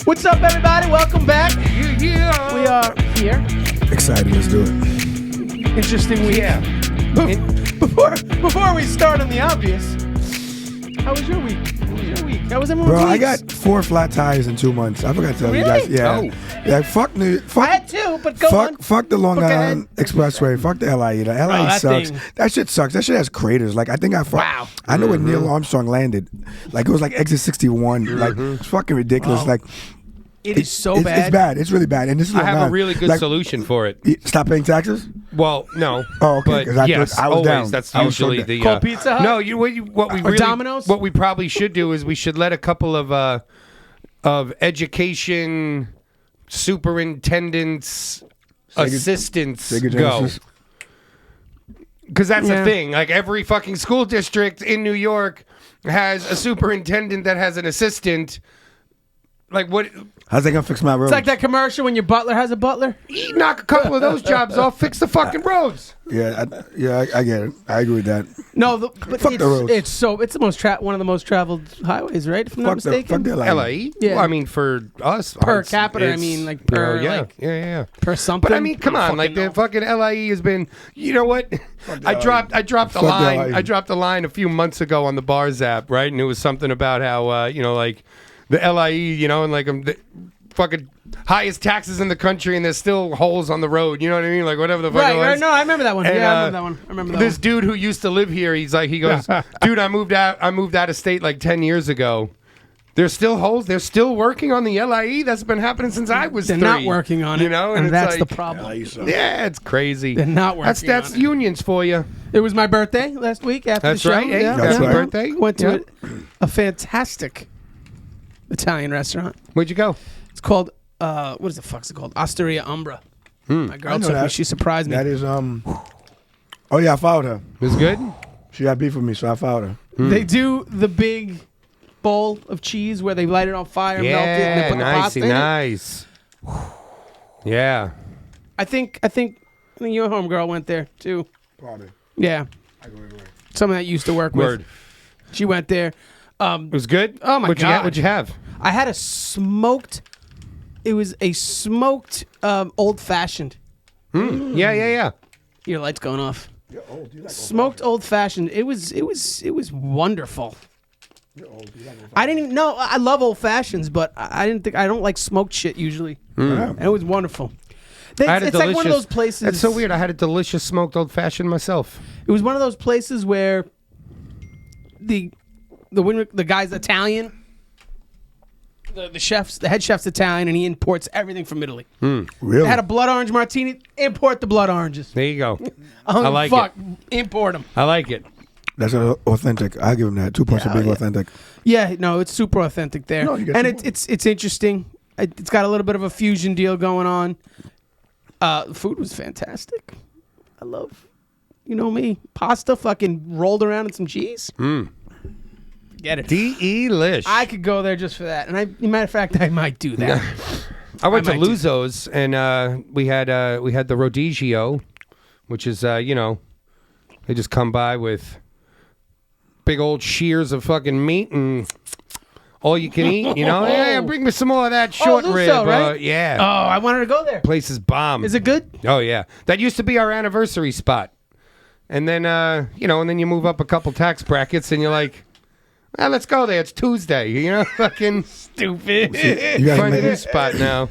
What's up, everybody? Welcome back. Yeah. We are here. Excited, let's do it. Interesting week. Yeah. Before we start on the obvious, how was your week? How was everyone's Bro, I weeks? got 4 flat tires in 2 months. I forgot to tell you guys. Really? Yeah. Oh. Yeah, fuck I had 2, but go on. Fuck the Long Look ahead. Island Expressway. Fuck the LIE. The LIE that sucks. thing. That shit sucks. That shit has craters. Like, I think I fucked. Wow. I know when Neil Armstrong landed. Like, it was like exit 61. Like, it's fucking ridiculous. Oh. Like, It is so it's bad. It's bad. It's really bad. And this is I Long have a Island. really good Like, solution for it. Stop paying taxes? Well, no. Oh, okay, But 'cause I yes, thought I was always. down. That's I was so usually down. the. Call Pizza Hut? No, what we really, Domino's? what we probably should do is we should let a couple of education superintendents, assistants Sega go. Genesis. Because that's Yeah. the thing. Like every fucking school district in New York has a superintendent that has an assistant. Like what? How's that gonna fix my road? It's like that commercial when your butler has a butler. You knock a couple of those jobs off, fix the fucking roads. Yeah, I get it. I agree with that. No, but Fuck the roads. it's the most one of the most traveled highways, right? If I'm not mistaken. Fuck the LIE. LA? Yeah. Well, I mean, for us. Per it's- capita, I it's- mean, like, per, yeah, like- yeah. per something. But I mean, come on, like the fucking LIE has been. You know what? I dropped a Fuck the line. LIE. I dropped a line a few months ago on the Bars app, right? And it was something about how like the LIE, and like the fucking highest taxes in the country, and there's still holes on the road. You know what I mean? Like whatever the fuck it was. Right. No, I remember that one. And, Yeah, I remember that one. I remember that This one. dude who used to live here, he goes, dude, I moved out of state like 10 years ago. There's still holes. They're still working on the LIE. That's been happening since I was They're 3. not working on it. And it's that's the like, problem. yeah, it's crazy. They're not working That's on it. unions for you. It was my birthday last week after That's the show. right. Hey, Yeah, that's yeah. right. Birthday. Went to Yeah. a fantastic Italian restaurant. Where'd you go? It's called what is the fuck's it called? Osteria Umbra. My I girl know took me. that. She surprised me. That is Oh yeah, I followed her. It was good. She got beef with me, so I followed her. They do the big bowl of cheese where they light it on fire, melt it, and they put the pasta in it. nice. Yeah. I think your homegirl went there too. Probably. Yeah, someone that used to work Word. with. She went there. It was good. Oh, my What'd God. What'd you have? I had a smoked. It was a smoked old fashioned. Yeah. Your light's going off. Smoked old fashioned. It was wonderful. I didn't even know. I love old fashions, but I don't like smoked shit usually. And it was wonderful. I had It's a like one of those delicious- places. That's so weird. I had a delicious smoked old fashioned myself. It was one of those places where the guy's Italian. The head chef's Italian, and he imports everything from Italy. Really? They had a blood orange martini. Import the blood oranges. There you go. Oh, I like fuck. it. Import them. I like it. That's authentic. I give him that. 2 points for being authentic. Yeah, no, it's super authentic there, No, you get and some- it's interesting. It's got a little bit of a fusion deal going on. The food was fantastic. I love, me, pasta fucking rolled around in some cheese. Get it? Delish. I could go there just for that, and matter of fact, I might do that. I went I to might do- Luzo's and we had the Rodizio, which is they just come by with big old shears of fucking meat and all you can eat. Yeah, bring me some more of that short Luzo, rib. right? Yeah, Oh, I wanted to go there. place is bomb. Is it good? Oh yeah, that used to be our anniversary spot, and then and then you move up a couple tax brackets and you're like, let's go there. It's Tuesday. Fucking Stupid. You guys find a make new it? spot now.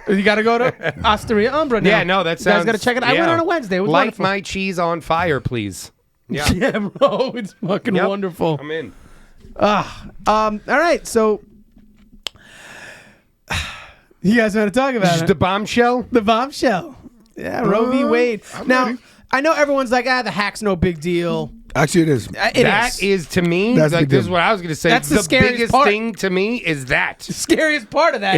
You got to go to Osteria Umbra now. Yeah, no, that sounds. You guys got to check it out. I went on a Wednesday. It was Light wonderful. my cheese on fire, please. Yeah, Yeah, bro, it's fucking Yep. wonderful. I'm in. All right, so you guys want to talk about Just it? the bombshell. The bombshell. Yeah, Roe v. Wade. Now, ready. I know everyone's like, the hack's no big deal. Actually, it is. That is to me. That's like big this is deal. what I was going to say. That's the scariest biggest part. thing to me is that. The scariest part of that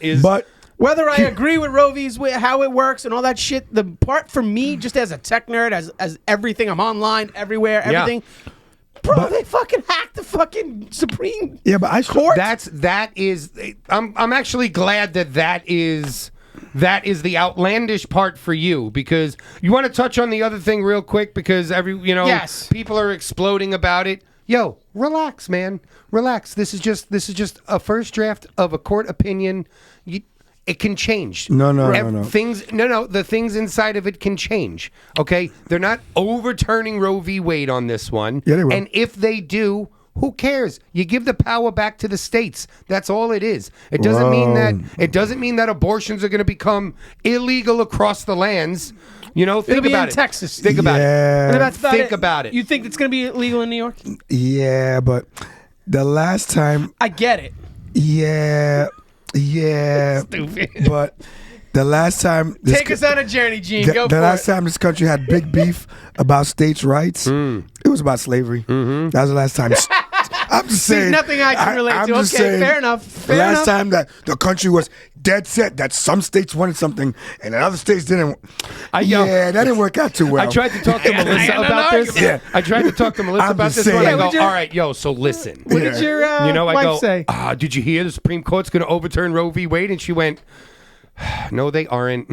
is But whether I agree with Roe v's how it works and all that shit. The part for me, just as a tech nerd, as everything, I'm online everywhere, Yeah. everything. Bro, they fucking hacked the fucking Supreme yeah, but I Court. That is. I'm actually glad that is that is the outlandish part for you, because you want to touch on the other thing real quick, because Yes. people are exploding about it. Yo, relax, man. Relax. This is just a first draft of a court opinion. It can change. No. The things inside of it can change. Okay? They're not overturning Roe v. Wade on this one. Yeah, they will. And if they do, who cares? You give the power back to the states. That's all it is. It doesn't mean that abortions are going to become illegal across the lands. Think It'll be about in it. Texas. Think about it. And that's about Think about it. You think it's going to be illegal in New York? Yeah, but the last time, I get it. yeah, Stupid. but the last time, Take us on a journey, Gene. Go for the last it. time this country had big beef about states' rights, it was about slavery. That was the last time. I'm just saying. There's nothing I can relate I'm to. just Okay, saying, fair enough. The Fair last enough. time that the country was dead set that some states wanted something and other states didn't. That didn't work out too well. I tried to talk to Melissa about this. Yeah. I tried to talk to Melissa I'm about just this saying. one. I Yeah, go, would you- all right, yo, so listen. What did your I wife go, say? did you hear the Supreme Court's going to overturn Roe v. Wade? And she went, no, they aren't.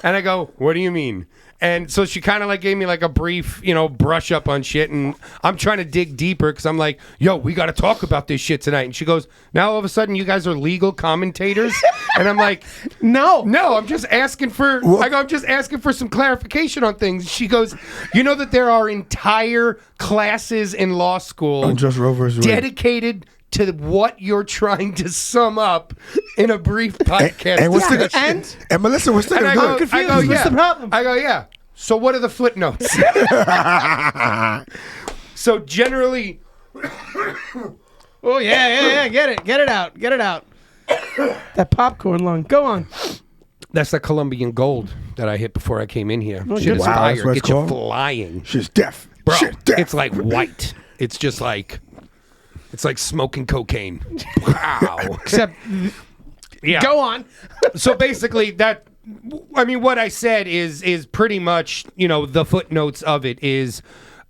And I go, what do you mean? And so she kind of like gave me like a brief, brush up on shit. And I'm trying to dig deeper because I'm like, yo, we got to talk about this shit tonight. And she goes, now all of a sudden you guys are legal commentators? And I'm like, No. I'm just asking for. I'm just asking for some clarification on things. She goes, you know that there are entire classes in law school Unjust Roe versus Wade. dedicated to what you're trying to sum up in a brief podcast. And what's the discussion. and Melissa, what's the And I good? go, confused. I go, What's yeah. the problem? I go, yeah. So what are the footnotes? So generally, Oh, yeah. Get it out. That popcorn lung. Go on. that's the Colombian gold that I hit before I came in here. Shit is Wow, fire. that's what it's Get you called? flying. She's deaf. Bro, She's deaf. it's like white. It's just like, it's like smoking cocaine. Wow. Except, Yeah. go on. So basically what I said is pretty much, the footnotes of it is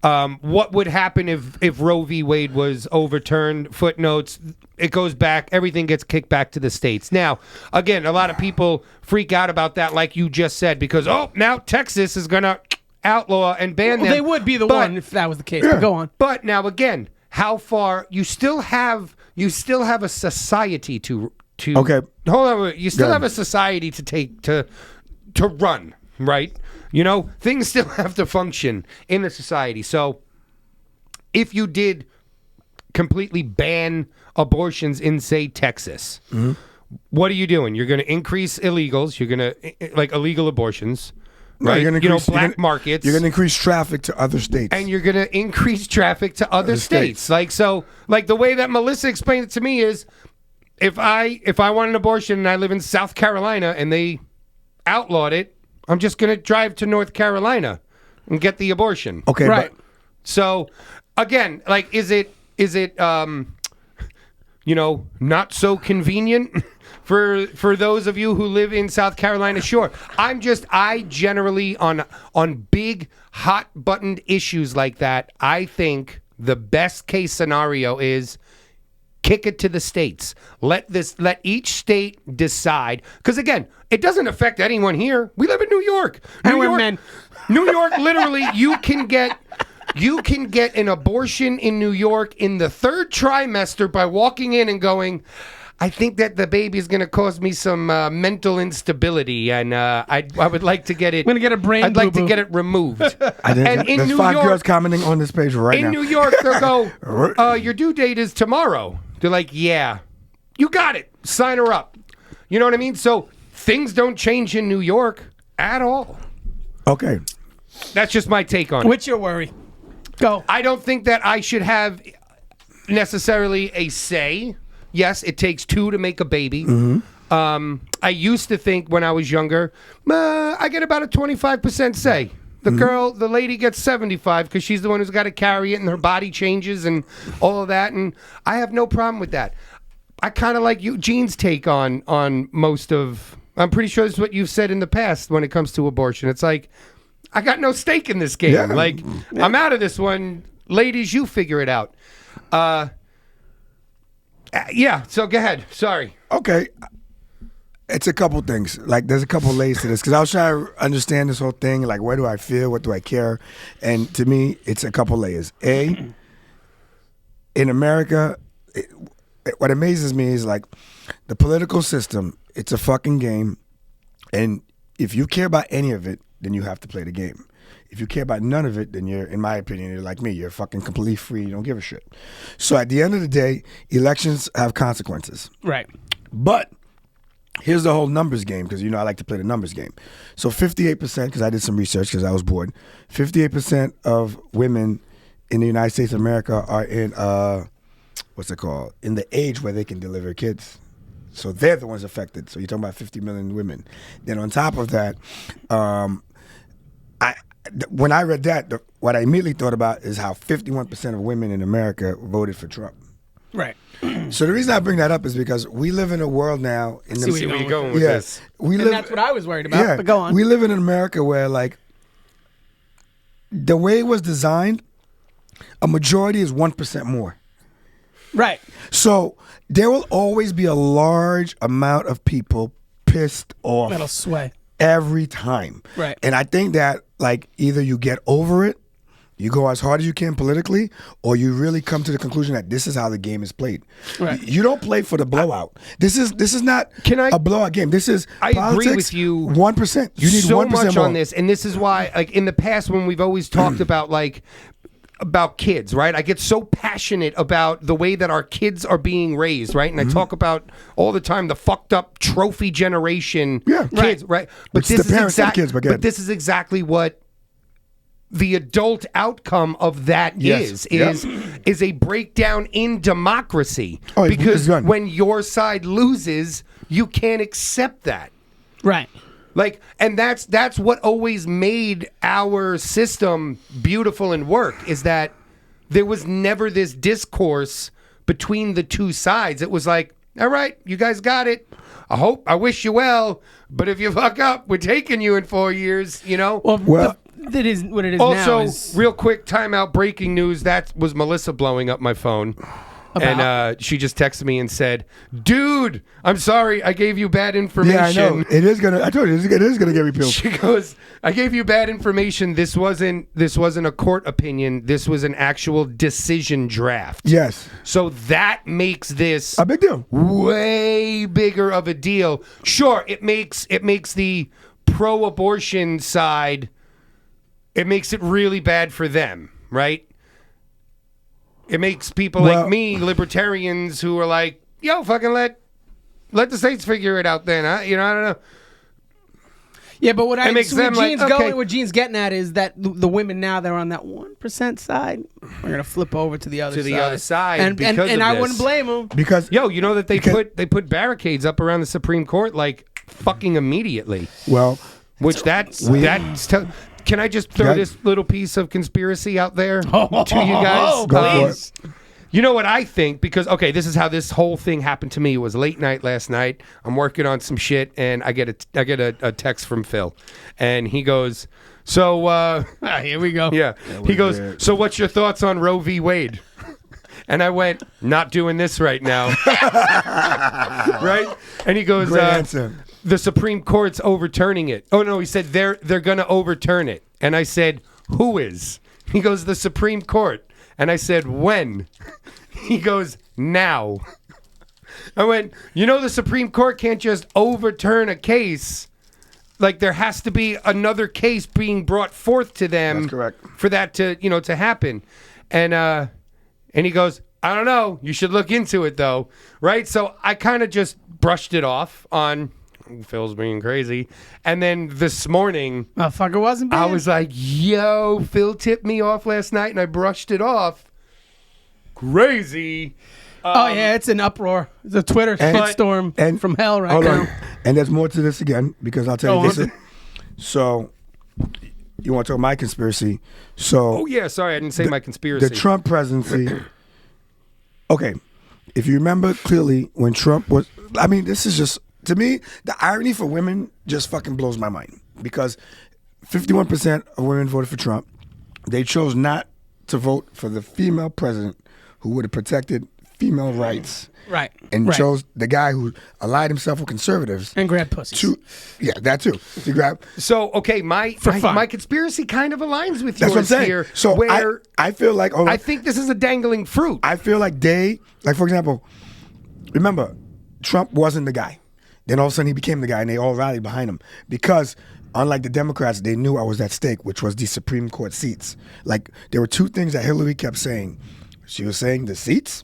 what would happen if Roe v. Wade was overturned. Footnotes, it goes back, everything gets kicked back to the states. Now, again, a lot of people freak out about that, like you just said, because, now Texas is going to outlaw and ban them. They would be the one if that was the case. But go on. But now, again, how far, you still have a society to Okay. hold on. You still Go have ahead. a society to take to run, right? Things still have to function in the society. So if you did completely ban abortions in, say, Texas, what are you doing? You're going to increase illegals. You're going to like illegal abortions, No, right? you're gonna increase, Black markets. You're going to increase traffic to other states. And you're going to increase traffic to other states. Like the way that Melissa explained it to me is, if I want an abortion and I live in South Carolina and they outlawed it, I'm just going to drive to North Carolina and get the abortion. Okay, Right. So again, like, is it not so convenient for those of you who live in South Carolina? Sure. I generally on big hot buttoned issues like that, I think the best case scenario is kick it to the states. Let each state decide. Because again, it doesn't affect anyone here. We live in New York. And New we're York, men. New York, literally, you can get an abortion in New York in the third trimester by walking in and going, I think that the baby is going to cause me some mental instability, and I would like to get it. I'm going to get a brain I'd like to boo-boo. get it removed. There's in New 5 York, girls commenting on this page right now. in New York, they'll go, your due date is tomorrow. They're like, yeah, you got it. Sign her up. You know what I mean? So things don't change in New York at all. Okay. That's just my take on it. What's your worry? Go. I don't think that I should have necessarily a say. Yes, it takes 2 to make a baby. I used to think when I was younger, I get about a 25% say. The lady gets 75 because she's the one who's got to carry it and her body changes and all of that. And I have no problem with that. I kind of like Eugene's take on most of, I'm pretty sure this is what you've said in the past when it comes to abortion. It's like, I got no stake in this game. Yeah. Like, I'm out of this one. Ladies, you figure it out. Yeah, so go ahead. Sorry. Okay. It's a couple things. Like, there's a couple layers to this because I was trying to understand this whole thing. Like, where do I feel? What do I care? And to me, it's a couple layers. In America, what amazes me is like the political system. It's a fucking game, and if you care about any of it, then you have to play the game. If you care about none of it, then you're, in my opinion, you're like me. You're fucking completely free. You don't give a shit. So at the end of the day, elections have consequences. Right. But here's the whole numbers game, because I like to play the numbers game. So 58%, because I did some research because I was bored, 58% of women in the United States of America are in, what's it called? In the age where they can deliver kids. So they're the ones affected. So you're talking about 50 million women. Then on top of that, when I read that, what I immediately thought about is how 51% of women in America voted for Trump. Right. So the reason I bring that up is because we live in a world now. See where you're going with this. That's what I was worried about. But go on. We live in America where, like, the way it was designed, a majority is 1% more. Right. So there will always be a large amount of people pissed off. That'll sway every time. Right. And I think that, like, either you get over it, you go as hard as you can politically, or you really come to the conclusion that this is how the game is played. Right. You don't play for the blowout. This is not a blowout game. This is I politics, agree with you 1%. You need so 1% much more. on this, and this is why, like, in the past when we've always talked about kids, right? I get so passionate about the way that our kids are being raised, right? And I talk about all the time the fucked up trophy generation kids, right? But It's the parents and kids, but this is exactly what the adult outcome of that is a breakdown in democracy. Because when your side loses, you can't accept that. Right. Like, and that's what always made our system beautiful and work, is that there was never this discourse between the two sides. It was like, all right, you guys got it. I wish you well, but if you fuck up, we're taking you in 4 years, Well, that is what it is also, now. Also, real quick, timeout, breaking news. That was Melissa blowing up my phone. And she just texted me and said, "Dude, I'm sorry, I gave you bad information." Yeah, I know. It is gonna. I told you, it is gonna get repealed. She goes, "I gave you bad information. This wasn't a court opinion. This was an actual decision draft." Yes. So that makes this a big deal. Way bigger of a deal. Sure, it makes the pro-abortion side. It makes it really bad for them, right? It makes people like me, libertarians, who are like, yo, fucking let the states figure it out then. I don't know. Yeah, but what Gene's Gene's getting at is that the women now, they're on that 1% side. We're gonna flip over to the other side. And I wouldn't blame them, because you know that they put barricades up around the Supreme Court like fucking immediately. Well, can I just throw this little piece of conspiracy out there to you guys? Please. You know what I think? Because, this is how this whole thing happened to me. It was late night last night. I'm working on some shit, and I get a text from Phil. And he goes, so... here we go. Yeah. He goes, so what's your thoughts on Roe v. Wade? And I went, not doing this right now. Right? And he goes... Great answer. The Supreme Court's overturning it. Oh, no, he said they're going to overturn it. And I said, who is? He goes, the Supreme Court. And I said, when? He goes, now. I went, the Supreme Court can't just overturn a case. Like, there has to be another case being brought forth to them. That's correct. For that to happen. And he goes, I don't know. You should look into it, though. Right? So I kind of just brushed it off on... Phil's being crazy. And then this morning, motherfucker wasn't bad. I was like, yo, Phil tipped me off last night and I brushed it off. Crazy. It's an uproar. It's a Twitter storm from hell right now. And there's more to this again, because I'll tell you this. So, you want to talk my conspiracy? So, sorry, I didn't say my conspiracy. The Trump presidency. Okay, if you remember clearly when Trump was, this is just, to me, the irony for women just fucking blows my mind, because 51% of women voted for Trump. They chose not to vote for the female president who would have protected female rights. Right. And chose the guy who allied himself with conservatives. And grabbed pussies. That too. To grab. So, okay, my conspiracy kind of aligns with yours. That's what I'm saying. Here. So where I feel like... I think this is a dangling fruit. I feel like for example, remember, Trump wasn't the guy. Then all of a sudden he became the guy and they all rallied behind him. Because unlike the Democrats, they knew I was at stake, which was the Supreme Court seats. Like, there were two things that Hillary kept saying. She was saying the seats,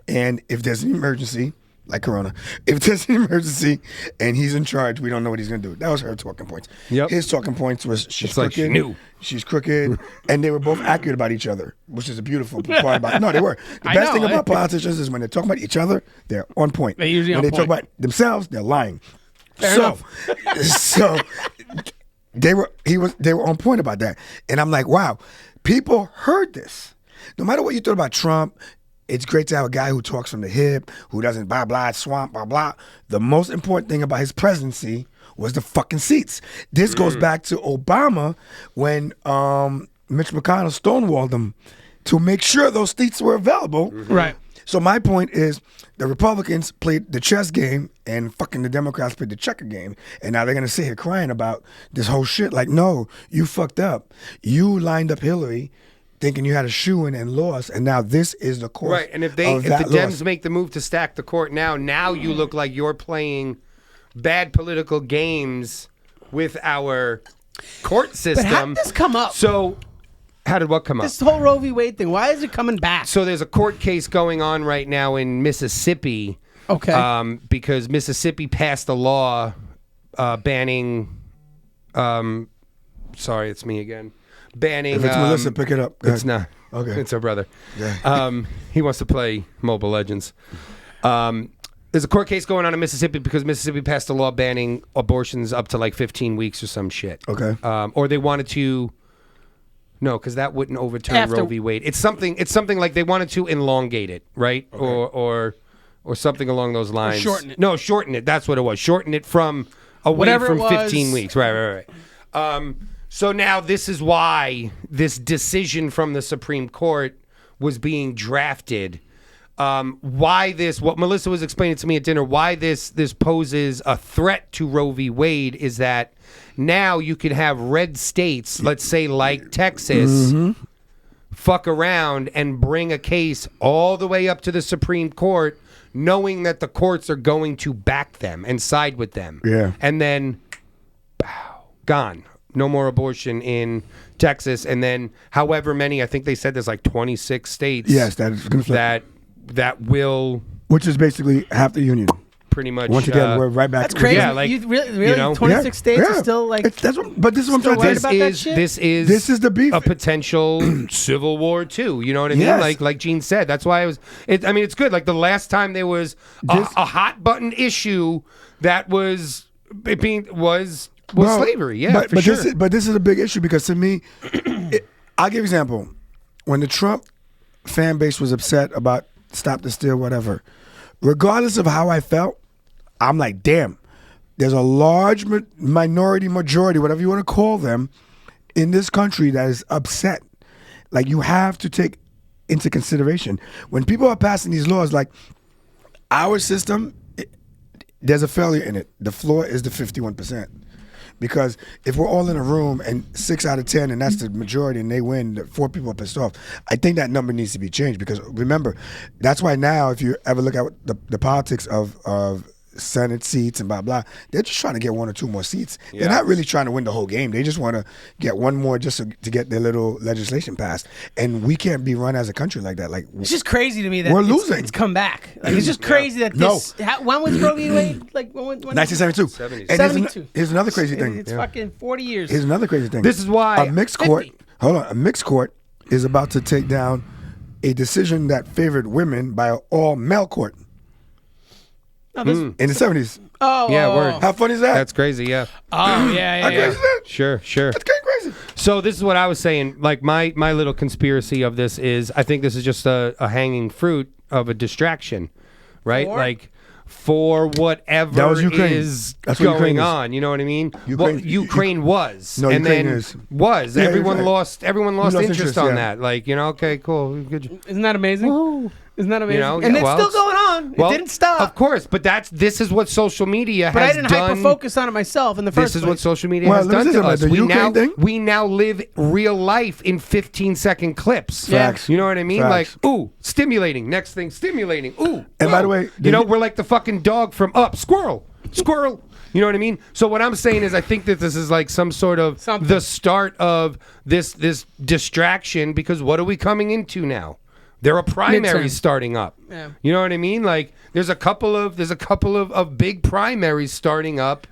and if there's an emergency, like Corona, if there's an emergency and he's in charge, we don't know what he's going to do. That was her talking points. Yep. His talking points was she's crooked. Like she knew. She's crooked. And they were both accurate about each other, which is a beautiful part about it. No, they were. The best thing about politicians is when they talk about each other, they're on point. They're usually when on they point. talk about themselves, they're lying. Fair enough. So they were on point about that. And I'm like, wow, people heard this. No matter what you thought about Trump, it's great to have a guy who talks from the hip, who doesn't blah, blah, swamp, blah, blah. The most important thing about his presidency was the fucking seats. This goes back to Obama when Mitch McConnell stonewalled him to make sure those seats were available. Right. So my point is the Republicans played the chess game and fucking the Democrats played the checker game. And now they're going to sit here crying about this whole shit. Like, no, you fucked up. You lined up Hillary thinking you had a shoe-in and lost, and now this is the course. Right, and if the Dems make the move to stack the court now you look like you're playing bad political games with our court system. But how did this come up? So, how did what come up? This whole Roe v. Wade thing, why is it coming back? So there's a court case going on right now in Mississippi. Okay. Because Mississippi passed a law banning. Sorry, it's me again. Banning. If it's Melissa, pick it up. Go It's ahead. not. Okay. It's her brother. Yeah. He wants to play Mobile Legends. There's a court case going on in Mississippi because Mississippi passed a law banning abortions up to like 15 weeks or some shit. Okay. Or they wanted to. No, because that wouldn't overturn After- Roe v. Wade. It's something like they wanted to elongate it, right? Okay. Or something along those lines. shorten it. No, shorten it. That's what it was. Shorten it from away Whatever from it was. 15 weeks. Right. So now this is why this decision from the Supreme Court was being drafted. Why this? What Melissa was explaining to me at dinner. Why this poses a threat to Roe v. Wade is that now you can have red states, let's say like Texas, fuck around and bring a case all the way up to the Supreme Court, knowing that the courts are going to back them and side with them. Yeah. And then, gone. No more abortion in Texas. And then however many, I think they said there's like 26 states. Yes, that is going to flip. That will Which is basically half the union. pretty much. Once again, we're right back. That's crazy. Yeah, like, you really, you know? 26 states are still like. But this is what I'm Still trying to worried say. about that shit? This is This is the beef. a potential civil war too. You know what I mean? Yes. Like Gene said. That's why it's good. Like the last time there was a hot button issue that was slavery. Yeah, but for sure. This is a big issue because to me, I'll give you an example. When the Trump fan base was upset about Stop the Steal, whatever, regardless of how I felt, I'm like, damn, there's a large majority, whatever you want to call them, in this country that is upset. Like, you have to take into consideration. When people are passing these laws, like our system, there's a failure in it. The floor is the 51%. Because if we're all in a room and 6 out of 10, and that's the majority, and they win, 4 people are pissed off, I think that number needs to be changed. Because remember, that's why now, if you ever look at the politics of Senate seats and blah, blah, they're just trying to get 1 or 2 more seats. Yeah. They're not really trying to win the whole game. They just want to get 1 more just to get their little legislation passed. And we can't be run as a country like that. Like, It's just crazy to me that We're it's, losing. It's come back. Like, it's just crazy that this. When was Roe v. Wade? Like when 1972. 70s. And 72. Here's another crazy thing. It's fucking 40 years. Here's another crazy thing. This is why a mixed court. 50. Hold on, a mixed court is about to take down a decision that favored women by an all-male court No, this, in the 70s. Oh, Yeah, word. How funny is that? That's crazy. Yeah. Oh, yeah, How yeah. crazy is that? Sure. That's kind of crazy. So this is what I was saying. Like my little conspiracy of this is, I think this is just a hanging fruit of a distraction, right? For? Like for whatever That was Ukraine. is That's what Ukraine going is. on. You know what I mean? Ukraine- Ukraine was, No, and Ukraine then is. was. Yeah, everyone exactly. lost. Everyone lost lost interest interest, on yeah. that. Like, okay, cool, good. Isn't that amazing? Isn't that amazing? You know, and yeah, it's still going on. Well, it didn't stop. Of course, but this is what social media but has I didn't done. hyper-focus on it myself in the first This is place. what social media Well, has done to us. The Ukraine thing? We now live real life in 15-second clips. Yeah. Facts. You know what I mean? Facts. Like, ooh, stimulating. Next thing, stimulating. Ooh. And by whoa. the way, you know, we're like the fucking dog from Up. Squirrel. Squirrel. You know what I mean? So what I'm saying is I think that this is like some sort of the start of this distraction, because what are we coming into now? There are primaries starting up. Yeah. You know what I mean? Like there's a couple of big primaries starting up.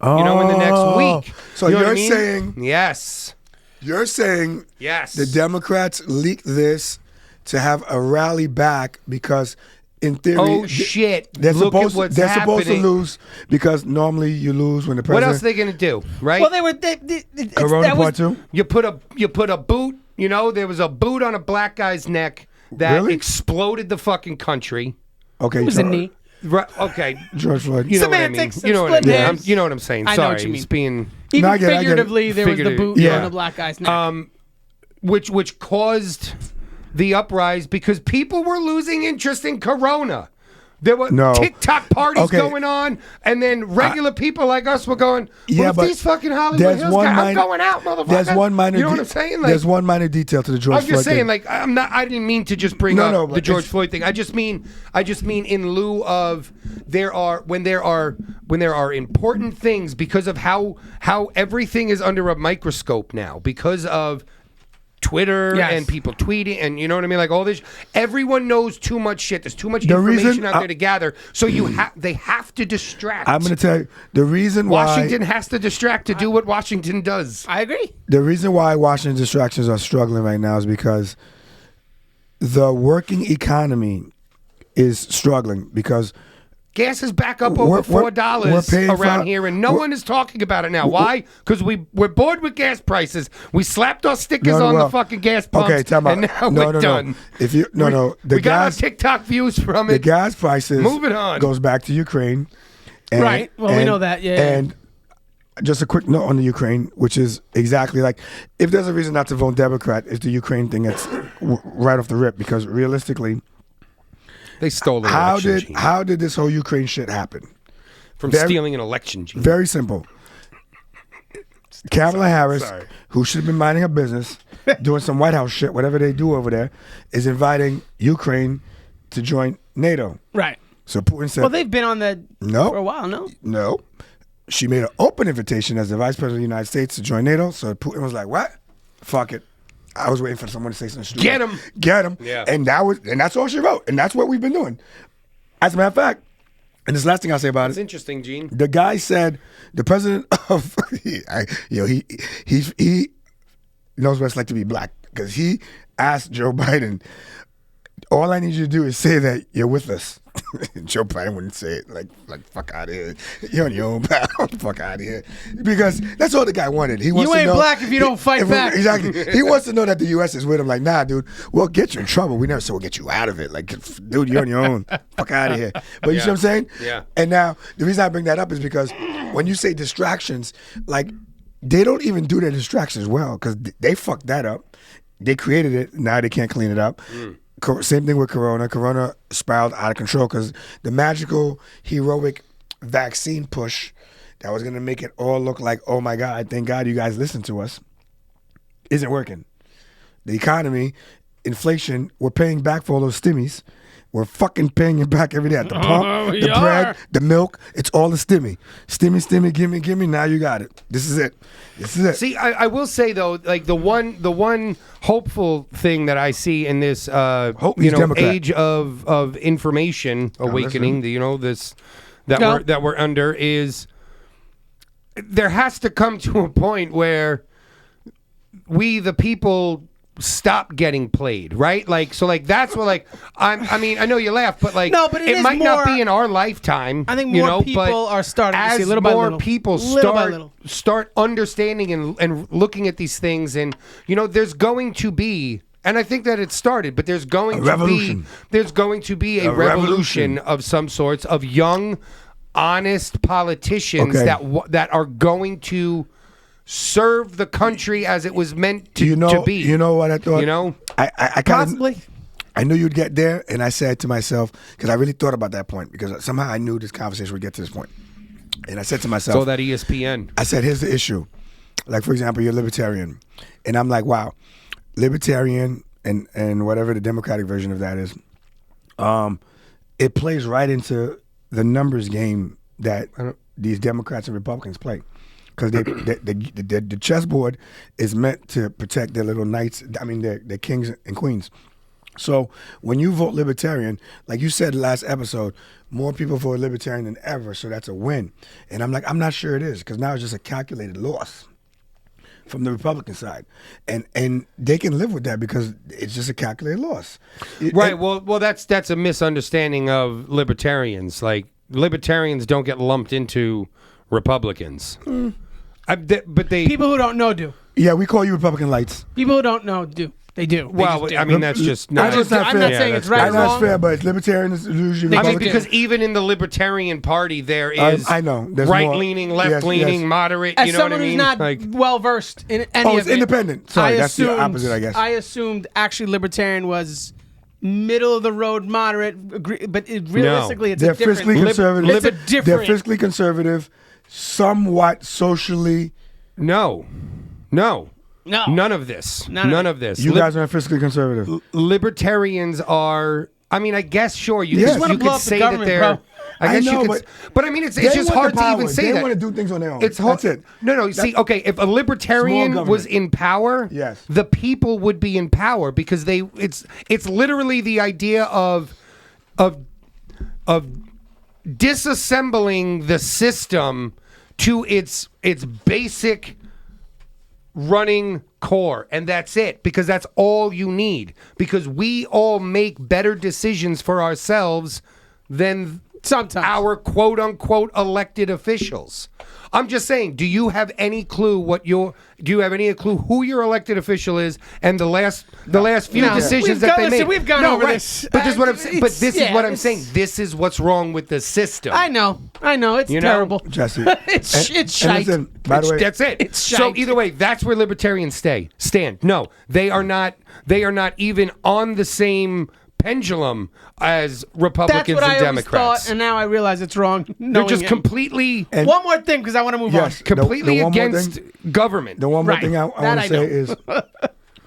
You know, in the next week. So you know what you're I mean? saying yes. You're saying Yes. the Democrats leaked this to have a rally back because, in theory, Oh shit! they're Look supposed at what's they're happening. supposed to lose because normally you lose when the What president. else are they gonna do? Right? Well, they were. Corona that was, part two. You put a boot. You know, there was a boot on a black guy's neck that Really? exploded the fucking country. Okay, It was a knee. Right? Okay. George Floyd. You know Semantics what I mean? You know what I and mean? split hairs. You know what I'm saying? I know Sorry, what you mean. it's being Even No, I get it. figuratively, there was the Figurative. boot Yeah. on the black guy's neck. which caused the uprise because people were losing interest in Corona. There were No. TikTok parties Okay. going on, and then regular people like us were going, Yeah, well, if but these fucking Hollywood there's Hills one guys, I'm minor- going out, motherfucker. There's one minor. You know what I'm saying? Like, there's one minor detail to the George I'm just Floyd saying, thing. like, I didn't mean to just bring No, up no, the but George it's- Floyd thing. I just mean in lieu of when there are important things because of how everything is under a microscope now because of Twitter Yes. and people tweeting and you know what I mean, like all this. Everyone knows too much shit. There's too much The information reason- out there to gather. So they have to distract. I'm going to tell you the reason why Washington has to distract to do what Washington does. I agree. the reason why Washington distractions are struggling right now is because the working economy is struggling because Gas is back up We're- over $4 we're paying around for- here, and no one is talking about it now. Why? Because we're bored with gas prices. We slapped our stickers on the fucking gas pumps, okay, time out. and now No, we're no, done. no. If you no, the we got our gas TikTok views from the it. gas prices Moving on. goes back to Ukraine. And, Right. Well, we know that, yeah. And just a quick note on the Ukraine, which is exactly like if there's a reason not to vote Democrat, it's the Ukraine thing that's right off the rip because realistically, They stole an how election, did Gene. how did this whole Ukraine shit happen? from very- stealing an election, Gene. Very simple. Kamala Harris, who should have been minding her business, doing some White House shit, whatever they do over there, is inviting Ukraine to join NATO. Right. So Putin said, Well, they've been on that No. for a while, no? no. She made an open invitation as the Vice President of the United States to join NATO. So Putin was like, what? Fuck it. I was waiting for someone to say something stupid. Get him. Get him. Yeah. And that's all she wrote. And that's what we've been doing. As a matter of fact, and this last thing I'll say about It's it, interesting, Gene. the guy said, the president of, he knows what it's like to be black because he asked Joe Biden, all I need you to do is say that you're with us. Joe Biden wouldn't say it like fuck out of here. You're on your own, pal. Fuck out of here. Because that's all the guy wanted. He wants You to ain't know, black if you don't fight back. Exactly. He wants to know that the U.S. is with him. Like, nah, dude, we'll get you in trouble. We never said we'll get you out of it. Like, dude, you're on your own. Fuck out of here. But you see what I'm saying? Yeah. And now the reason I bring that up is because when you say distractions, like they don't even do their distractions well because they fucked that up. They created it. Now they can't clean it up. Same thing with Corona. Corona spiraled out of control because the magical, heroic vaccine push that was going to make it all look like, oh my God, thank God you guys listened to us, isn't working. The economy, inflation, we're paying back for all those stimmies. We're fucking paying it back every day at the pump, we the are. bread, the milk. It's all the stimmy. Stimmy, gimme. Now you got it. This is it. See, I will say though, like the one hopeful thing that I see in this He's Democrat. age of information awakening, that we're under is there has to come to a point where we the people stop getting played, right? Like so like that's what like I mean I know you laugh, but like No, but it is might not more- be in our lifetime. I think you more know, people but are starting to as see little by more little. people Little by little. start understanding and looking at these things, and you know there's going to be, and I think that it started, but there's going to be a revolution of some sorts of young, honest politicians that are going to serve the country as it was meant to be. You know what I thought? You know? I kind Possibly. I knew you'd get there, and I said to myself, because I really thought about that point, because somehow I knew this conversation would get to this point. And I said to myself, So that ESPN. I said, here's the issue. Like, for example, you're libertarian. And I'm like, wow, libertarian and whatever the Democratic version of that is, it plays right into the numbers game that these Democrats and Republicans play. Because the chessboard is meant to protect their little knights, their kings and queens. So when you vote libertarian, like you said last episode, more people vote libertarian than ever, so that's a win. And I'm like, I'm not sure it is, because now it's just a calculated loss from the Republican side. And they can live with that because it's just a calculated loss. Right. Well, that's a misunderstanding of libertarians. Like, libertarians don't get lumped into Republicans. But they... People who don't know do. Yeah, we call you Republican lights. People who don't know do. They do. Well, do. I mean, that's just not... I'm not saying it's right I or know wrong. it's fair, but it's libertarian is usually I mean, Republican. because even in the Libertarian Party, there is I know. There's right-leaning, more. left-leaning, Yes. moderate, As you know what I someone mean? who's not Like, well-versed in any it's of it, independent. Sorry, that's the opposite, I guess. I assumed actually libertarian was middle-of-the-road, moderate, but realistically it's they're a different... fiscally conservative. It's a different... They're fiscally conservative, somewhat socially... No. None of this. None of this. You guys are fiscally conservative. Libertarians are... I mean, I guess, sure, you Yes. could, wanna you blow could up the say that government, they're... bro. I guess know, you could... But I mean, it's They just want hard the to power. even say they that. want to do things on their own. It's hard. That's it. No. You see, okay, if a libertarian Small was government. in power, Yes. the people would be in power because it's literally the idea of disassembling the system to its basic running core, and that's it, because that's all you need, because we all make better decisions for ourselves than Sometimes. our quote-unquote elected officials. I'm just saying, do you have any clue who your elected official is and the last few No. decisions that they made? We've gone over this. But this is what I'm saying. But this is what I'm it's- saying. This is what's wrong with the system. I know. It's You know? terrible. Jesse. It's And shite. listen, by the way, That's it. It's So shite. either way, that's where libertarians stand. No, they are not. They are not even on the same pendulum as That's Republicans what I and always Democrats. thought, and now I realize it's wrong. They're knowing just it. completely, One more thing, because I want to move Yes. on. completely the one more against thing- government. The one more Right. thing I That want I to say know. is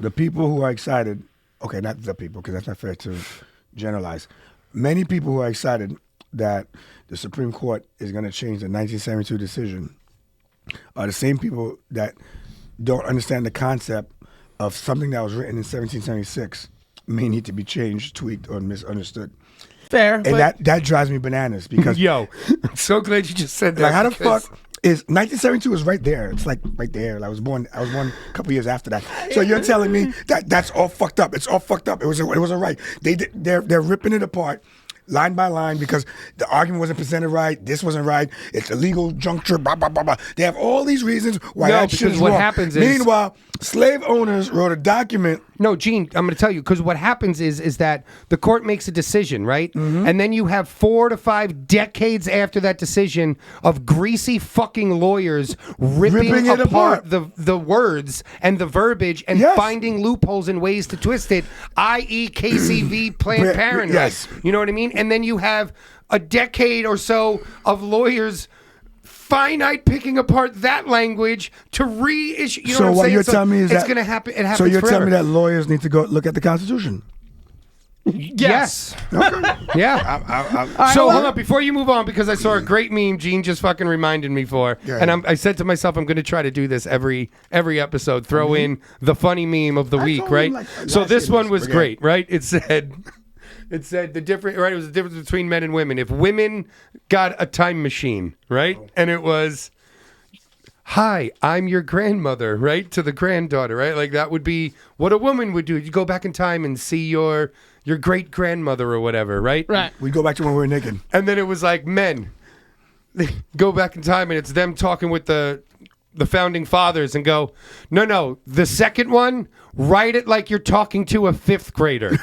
the people who are excited, okay, not the people, because that's not fair to generalize. Many people who are excited that the Supreme Court is going to change the 1972 decision are the same people that don't understand the concept of something that was written in 1776 may need to be changed, tweaked, or misunderstood. Fair. And but that drives me bananas because Yo, I'm so glad you just said that. like how the because- fuck is 1972 is right there. It's like right there. I was born a couple years after that. So you're telling me that that's all fucked up. It's all fucked up. It was all right. They're ripping it apart line by line because the argument wasn't presented right. This wasn't right. It's a legal juncture. Blah blah blah blah. They have all these reasons why No, that shit because is what wrong. happens is- Meanwhile, slave owners wrote a document. No, Gene, I'm going to tell you, because what happens is that the court makes a decision, right? Mm-hmm. And then you have 4 to 5 decades after that decision of greasy fucking lawyers ripping it apart. the words and the verbiage and Yes. finding loopholes and ways to twist it, i.e. KCV Planned Parenthood. Yes. You know what I mean? And then you have a decade or so of lawyers finite picking apart that language to reissue. You know So what I'm what saying? you're telling me is it's that going to happen. It happens So you're forever. telling me that lawyers need to go look at the Constitution. Yes. Yeah. So hold on before you move on, because I saw a great meme Gene just fucking reminded me for, Yeah. and I said to myself I'm going to try to do this every episode. Throw in the funny meme of the week, told right? him, like, So last this year one this, was but yeah. great, right? It said the different, right? It was the difference between men and women. If women got a time machine, right, and it was, hi, I'm your grandmother, right, to the granddaughter, right? Like that would be what a woman would do. You go back in time and see your great grandmother or whatever, right? right. We go back to when we were naked. And then it was like men, they go back in time and it's them talking with the founding fathers and go, no, the second one, write it like you're talking to a 5th grader.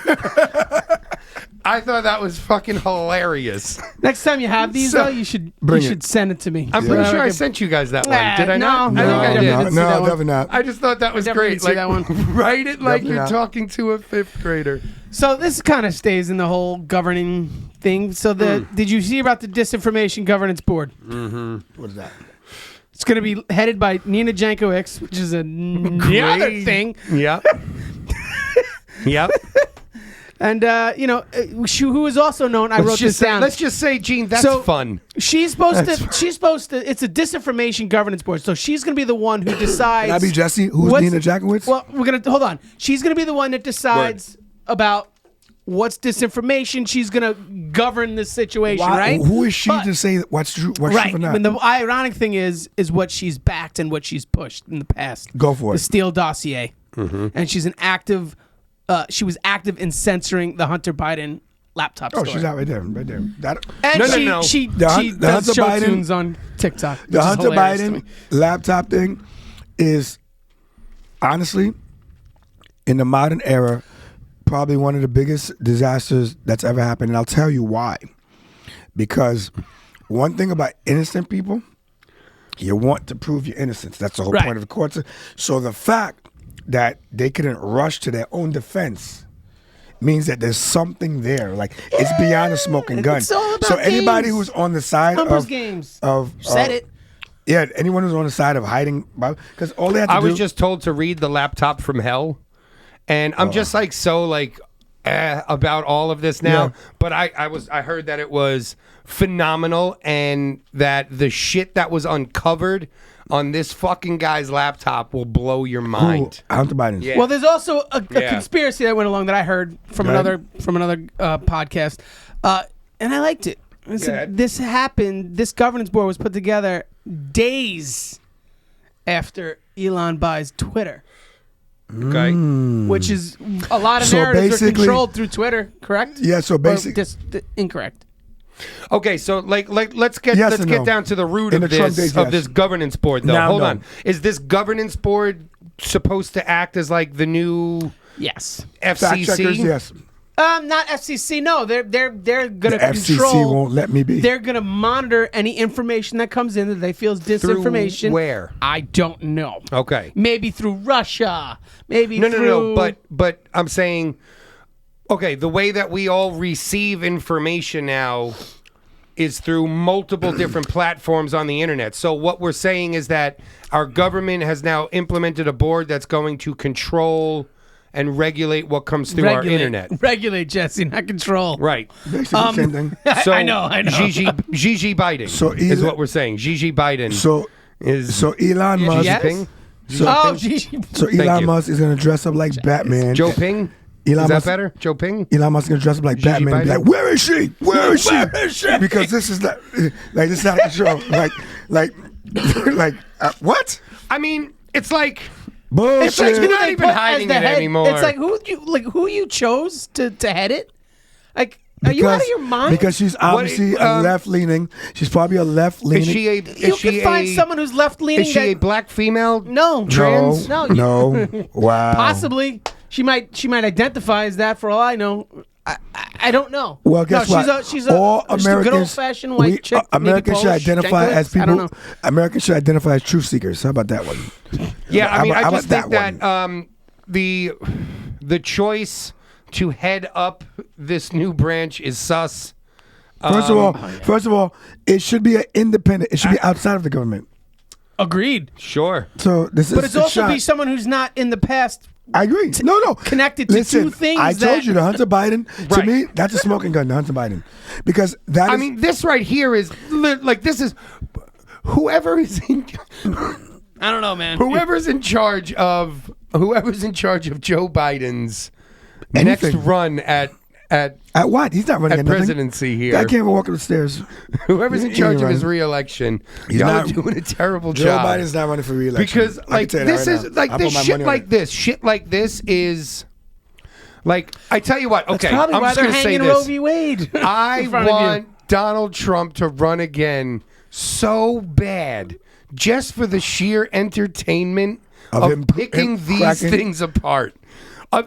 I thought that was fucking hilarious. Next time you have these, So- though, you should Bring it. send it to me. I'm pretty sure I sent you guys that one. Did I not? no, I think I no, did. no. didn't see that one. definitely not. I just thought that was definitely great. didn't see that one. Write it like Definitely you're not. talking to a 5th grader. So this kind of stays in the whole governing thing. So did you see about the Disinformation Governance Board? What is that? It's going to be headed by Nina Jankowicz, which is another thing. Yep. Yep. And, who is also known, I wrote this down. Let's just say, Gene, that's fun. She's supposed to, it's a Disinformation Governance Board. So she's going to be the one who decides. Can I be Jesse? Who's Nina Jackowitz? Well, hold on. She's going to be the one that decides about what's disinformation. She's going to govern this situation, right? Who is she to say what's true, what's true or not? And the ironic thing is what she's backed and what she's pushed in the past. Go for it. The Steele dossier. And she's an active, she was active in censoring the Hunter Biden laptop story. Oh, she's out right there. And she does show tunes on TikTok. The Hunter Biden laptop thing is, honestly, in the modern era, probably one of the biggest disasters that's ever happened. And I'll tell you why. Because one thing about innocent people, you want to prove your innocence. That's the whole point of the courts. So the fact that they couldn't rush to their own defense means that there's something there. Like, it's beyond a smoking gun. It's all about so anybody games. who's on the side Numbers of games. Said it. Yeah, anyone who's on the side of hiding, because all they have to do. I was just told to read The Laptop from Hell, and I'm just like about all of this now. Yeah. But I heard that it was phenomenal, and that the shit that was uncovered on this fucking guy's laptop will blow your mind. Hunter Biden. Yeah. Well, there's also a conspiracy that went along that I heard from another podcast, and I liked it. This happened. This governance board was put together days after Elon buys Twitter. Okay. Which is a lot of narratives are controlled through Twitter, correct? Yeah. So basically, just incorrect. Okay, so let's get down to the root of this governance board, though. Hold on. Is this governance board supposed to act as like the new FCC? Fact checkers, yes. Not FCC. No, they're gonna the control. FCC won't let me be. They're gonna monitor any information that comes in that they feel is disinformation. Through where? I don't know. Okay. Maybe through Russia. Maybe no. through... But I'm saying, okay, the way that we all receive information now is through multiple different platforms on the internet. So what we're saying is that our government has now implemented a board that's going to control and regulate what comes through our internet. Regulate, Jesse, not control. Right. Basically the same thing. So I know. Gigi Biden is what we're saying. Gigi Biden So Elon Musk. Yes? Gigi. So Elon Musk is going to dress up like Batman. Joe Ping? Is that better? Joe Ping? Elon Musk is going to dress up like Gigi Batman and be Biden? like, where is she? Where is she? Because this is not, like, this is not the show. What? I mean, it's like... Bullshit. It's like You're not even hiding it anymore. It's like who you chose to head it. Like, are you out of your mind? Because she's obviously a left-leaning. She's probably a left-leaning. You can find someone who's left-leaning. Is she a black female? No. Trans? No. Wow. Possibly. She might identify as that for all I know. I don't know. Well, guess what? She's all a Americans, good old-fashioned white chick. Americans should identify as people. I don't know. Americans should identify as truth seekers. How about that one? Yeah, I mean, I just think that the choice to head up this new branch is sus. First of all, it should be an independent. It should be outside of the government. Agreed. Sure. So this is. But it's also be someone who's not in the past. I agree. No. Connected to two things. I told you, the Hunter Biden. To me, that's a smoking gun. The Hunter Biden, because that. I mean, this right here is like this is whoever is in. I don't know, man. Whoever's in charge of Joe Biden's next run at what? He's not running at presidency here. I can't even walk up the stairs. Whoever's in charge of his re-election, y'all are doing a terrible job. Joe Biden's not running for re-election. Because like this is like this shit like this is like I tell you what. Okay, that's probably I'm why just they're gonna say hanging this. Roe v. Wade. I want Donald Trump to run again so bad, just for the sheer entertainment of picking these things apart.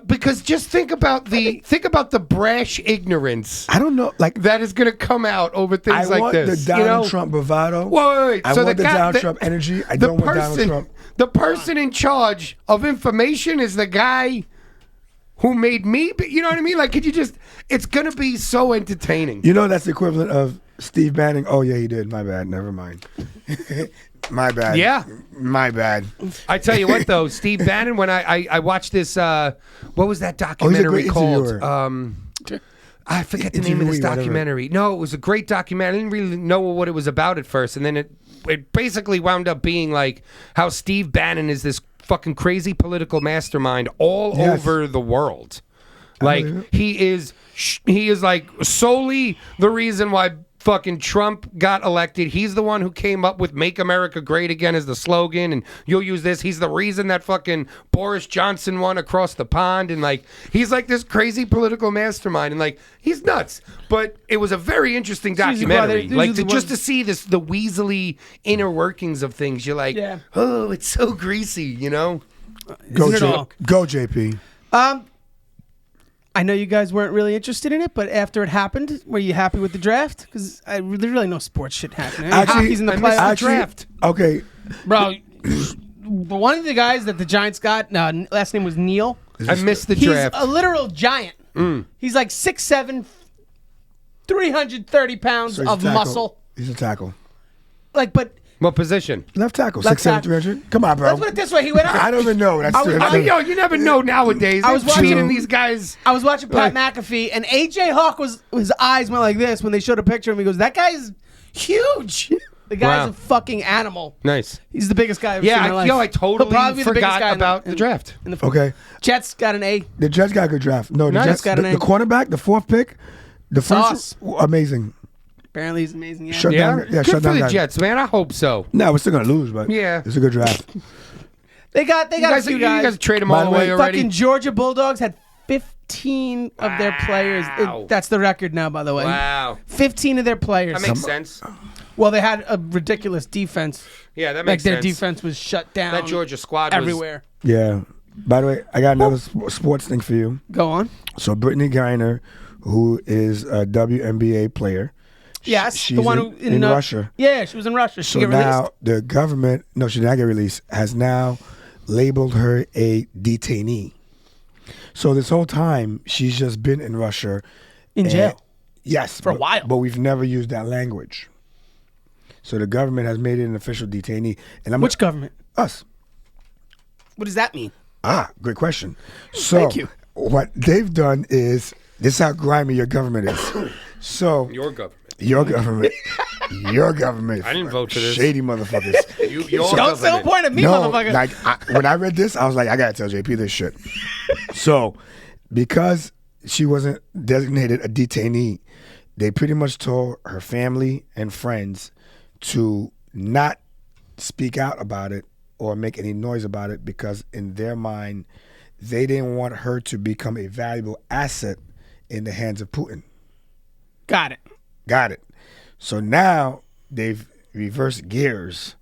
Because just think about the brash ignorance. I don't know, like that is going to come out over things like this. I want the Donald Trump bravado. Wait. I want the Donald Trump energy. I don't want Donald Trump. The person in charge of information is the guy who made me. You know what I mean? Like, could you just? It's gonna be so entertaining. You know that's the equivalent of Steve Bannon. Oh yeah, he did. My bad. Never mind. My bad. Yeah. My bad. I tell you what, though, Steve Bannon. When I watched this, what was that documentary called? I forget the name of this documentary. No, it was a great documentary. I didn't really know what it was about at first, and then it basically wound up being like how Steve Bannon is this fucking crazy political mastermind all over the world. Like he is like solely the reason why fucking Trump got elected. He's the one who came up with "Make America Great Again" as the slogan, and you'll use this. He's the reason that fucking Boris Johnson won across the pond, and like he's like this crazy political mastermind, and like he's nuts. But it was a very interesting documentary, just to see the weaselly inner workings of things. You're like, oh, it's so greasy, you know. Go JP. I know you guys weren't really interested in it, but after it happened, were you happy with the draft? Because there's really no sports shit happening. Hockey's in the playoffs. Draft. Okay. Bro, one of the guys that the Giants got, last name was Neil. I missed the draft. He's a literal giant. He's like 6'7", 330 pounds of muscle. He's a tackle. Like, but... What position? Left tackle. 6'7", 300. Come on, bro. Let's put it this way. He went out. I don't even know. Yo, you never know nowadays. I was watching these guys. I was watching Pat McAfee, and AJ Hawk his eyes went like this when they showed a picture of him. He goes, "That guy's huge. The guy's a fucking animal." Nice. He's the biggest guy I've seen in my life. I totally forgot about the draft. Okay. Jets got an A. The Jets got a good draft. No, the Jets got an A. The cornerback, the fourth pick, the first, amazing. Apparently he's amazing. Yeah. Shut down. Yeah, good shut for down the Jets, man. I hope so. No, we're still gonna lose, but it's a good draft. They got a few guys. You guys trade them all away already. Fucking Georgia Bulldogs had 15 of their players. That's the record now, by the way. Wow. 15 of their players. That makes sense. Well, they had a ridiculous defense. Yeah, that makes sense. sense. Their defense was shut down. That Georgia squad everywhere. Yeah. By the way, I got another sports thing for you. Go on. So Brittany Griner, who is a WNBA player. Yes, she's the one who in Russia. Yeah, she was in Russia. So now the government, no, she did not get released, has now labeled her a detainee. So this whole time, she's just been in Russia. In jail? Yes. For a while. But we've never used that language. So the government has made it an official detainee. And Which government? Us. What does that mean? Great question. So Thank you. What they've done is, this is how grimy your government is. So your government. Your government. Your government. I didn't vote for this. Shady motherfuckers. Don't still point at me, motherfucker. Like, when I read this, I was like, I gotta tell JP this shit. So, because she wasn't designated a detainee, they pretty much told her family and friends to not speak out about it or make any noise about it, because in their mind, they didn't want her to become a valuable asset in the hands of Putin. Got it. So now they've reversed gears,